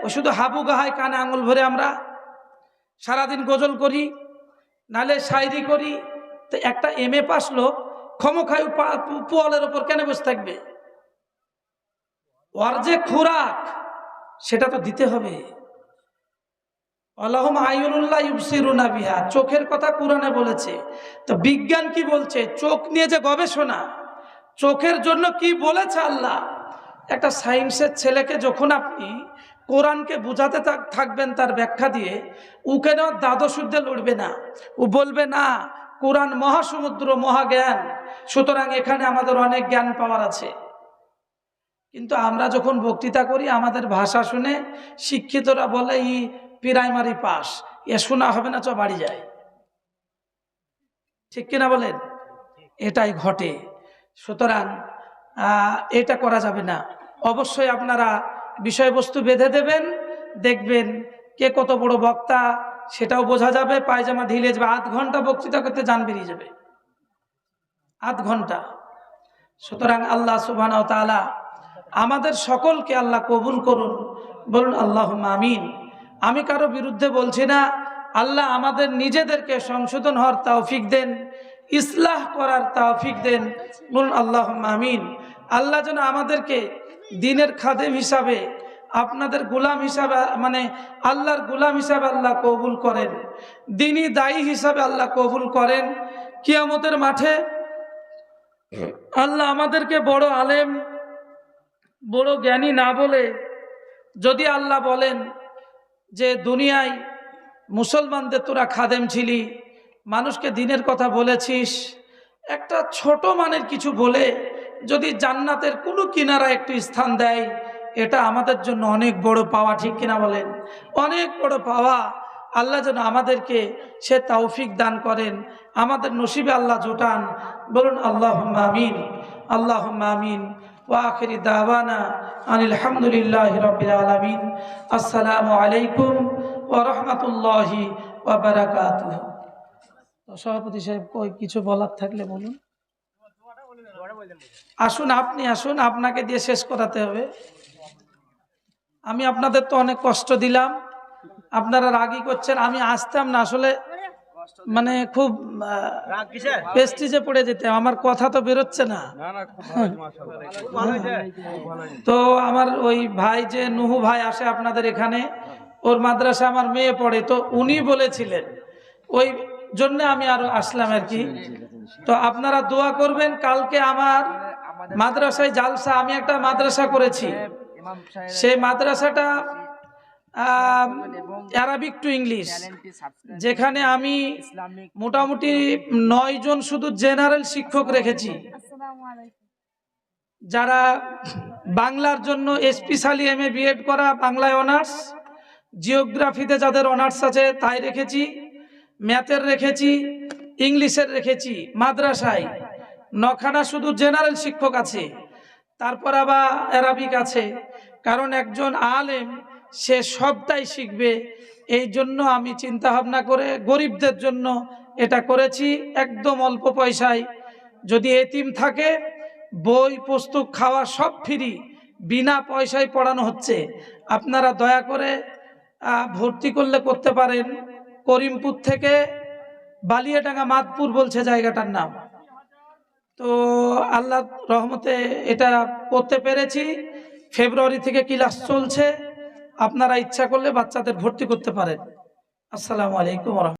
ওই শুধু হাবু গাহায় কানে আঙুল ভরে আমরা সারাদিন গজল করি, নালে শায়রি করি। তো একটা MA পাস লোক ক্ষমখায় পোয়ালের ওপর কেন বসে থাকবে? ওর যে খুরাক সেটা তো দিতে হবে। আল্লাহুম আইনুল্লাহ ইউবসিরুনা বিহা, চোখের কথা কোরআনে বলেছে। তো বিজ্ঞান কি বলছে? চোখ নিয়ে যে গবেষণা, চোখের জন্য কি বলেছে আল্লাহ। একটা সায়েন্সের ছেলেকে যখন আপনি কোরআনকে বোঝাতে থাকবেন তার ব্যাখ্যা দিয়ে, ও কেন দ্বাদশুদ্ধে লড়বে না? ও বলবে না কোরআন মহাসমুদ্র, মহাজ্ঞান, সুতরাং এখানে আমাদের অনেক জ্ঞান পাওয়ার আছে। কিন্তু আমরা যখন বক্তৃতা করি, আমাদের ভাষা শুনে শিক্ষিতরা বলে ই প্রাইমারি পাস, এ শোনা হবে না, চ বাড়ি যায়। ঠিক কিনা বলেন? এটাই ঘটে। সুতরাং এটা করা যাবে না। অবশ্যই আপনারা বিষয়বস্তু বেঁধে দেবেন, দেখবেন কে কত বড় বক্তা সেটাও বোঝা যাবে, পায়জামা ঢিলে যাবে। 8 ঘন্টা বক্তৃতা করতে জান বেরিয়ে যাবে, 8 ঘন্টা। সুতরাং আল্লাহ সুবহানাহু ওয়া তাআলা আমাদের সকলকে আল্লাহ কবুল করুন, বলুন আল্লাহুম্মা আমিন। আমি কারো বিরুদ্ধে বলছি না, আল্লাহ আমাদের নিজেদেরকে সংশোধন হওয়ার তৌফিক দেন ইসলাহ করার তৌফিক দেন। বলুন আল্লাহুম্মা আমিন। আল্লাহ যেন আমাদেরকে দ্বীনের খাদেম হিসাবে, আপনাদের গোলাম হিসাবে, মানে আল্লাহর গোলাম হিসাবে আল্লাহ কবুল করেন, দ্বীনী দায়ী হিসাবে আল্লাহ কবুল করেন। কিয়ামতের মাঠে আল্লাহ আমাদেরকে বড় আলেম, বড় জ্ঞানী না বলে, যদি আল্লাহ বলেন যে দুনিয়ায় মুসলমানদের তোরা খাদেম ছিলি, মানুষকে দ্বীনের কথা বলেছিস, একটা ছোট মানের কিছু বলে যদি জান্নাতের কোনো কিনারা একটু স্থান দেয়, এটা আমাদের জন্য অনেক বড় পাওয়া, ঠিক কিনা বলেন? অনেক বড় পাওয়া। আল্লাহ যেন আমাদেরকে সে তৌফিক দান করেন, আমাদের নসিবে আল্লাহ জোটান। বলুন আল্লাহুম্মা আমিন। আল্লাহুম্মা আমিন। ওয়া আখিরি দাওয়ানা আনিল হামদুলিল্লাহি রাব্বিল আলামিন। আসসালামু আলাইকুম ওয়া রাহমাতুল্লাহি ওয়া বারাকাতুহু। সভাপতি সাহেব, কই কিছু বলার থাকলে বলুন। আসুন, আপনি আসুন, আপনাকে দিয়ে শেষ করাতে হবে। আমি আপনাদের তো অনেক কষ্ট দিলাম, আপনারা রাগই করছেন। আমি আসতাম না আসলে, মানে খুব প্রেস্টিজে পড়ে যেতে, আমার কথা তো বেরোচ্ছে না। তো আমার ওই ভাই যে নুহু ভাই আসে আপনাদের এখানে, ওর মাদ্রাসা আমার মেয়ে পড়ে, তো উনি বলেছিলেন, ওই জন্য আমি আরো আসলাম আর কি। তো আপনারা দোয়া করবেন। কালকে আমার মাদ্রাসায় জালসা, আমি একটা মাদ্রাসা করেছি, সেই মাদ্রাসাটা আরবিক টু ইংলিশ, যেখানে আমি মোটামুটি 9 জন শুধু জেনারেল শিক্ষক রেখেছি, যারা বাংলার জন্য স্পেশালি MA BEd করা, বাংলায় অনার্স, জিওগ্রাফিতে যাদের অনার্স আছে তাই রেখেছি, ম্যাথের রেখেছি, ইংলিশের রেখেছি। মাদ্রাসায় 9খানা শুধু জেনারেল শিক্ষক আছে, তারপর আবার আরবিক আছে। কারণ একজন আলেম সে সবটাই শিখবে, এই জন্য আমি চিন্তা ভাবনা করে গরিবদের জন্য এটা করেছি, একদম অল্প পয়সায়। যদি এতিম থাকে, বই পুস্তক খাওয়া সব ফ্রি, বিনা পয়সায় পড়ানো হচ্ছে। আপনারা দয়া করে ভর্তি করলে করতে পারেন। করিমপুর থেকে বালিয়াডাঙ্গা, মাদপুর বলছে জায়গাটার নাম। তো আল্লাহ রহমতে এটা করতে পেরেছি। ফেব্রুয়ারি থেকে ক্লাস চলছে, আপনারা ইচ্ছা করলে বাচ্চাদের ভর্তি করতে পারেন। আসসালামু আলাইকুম।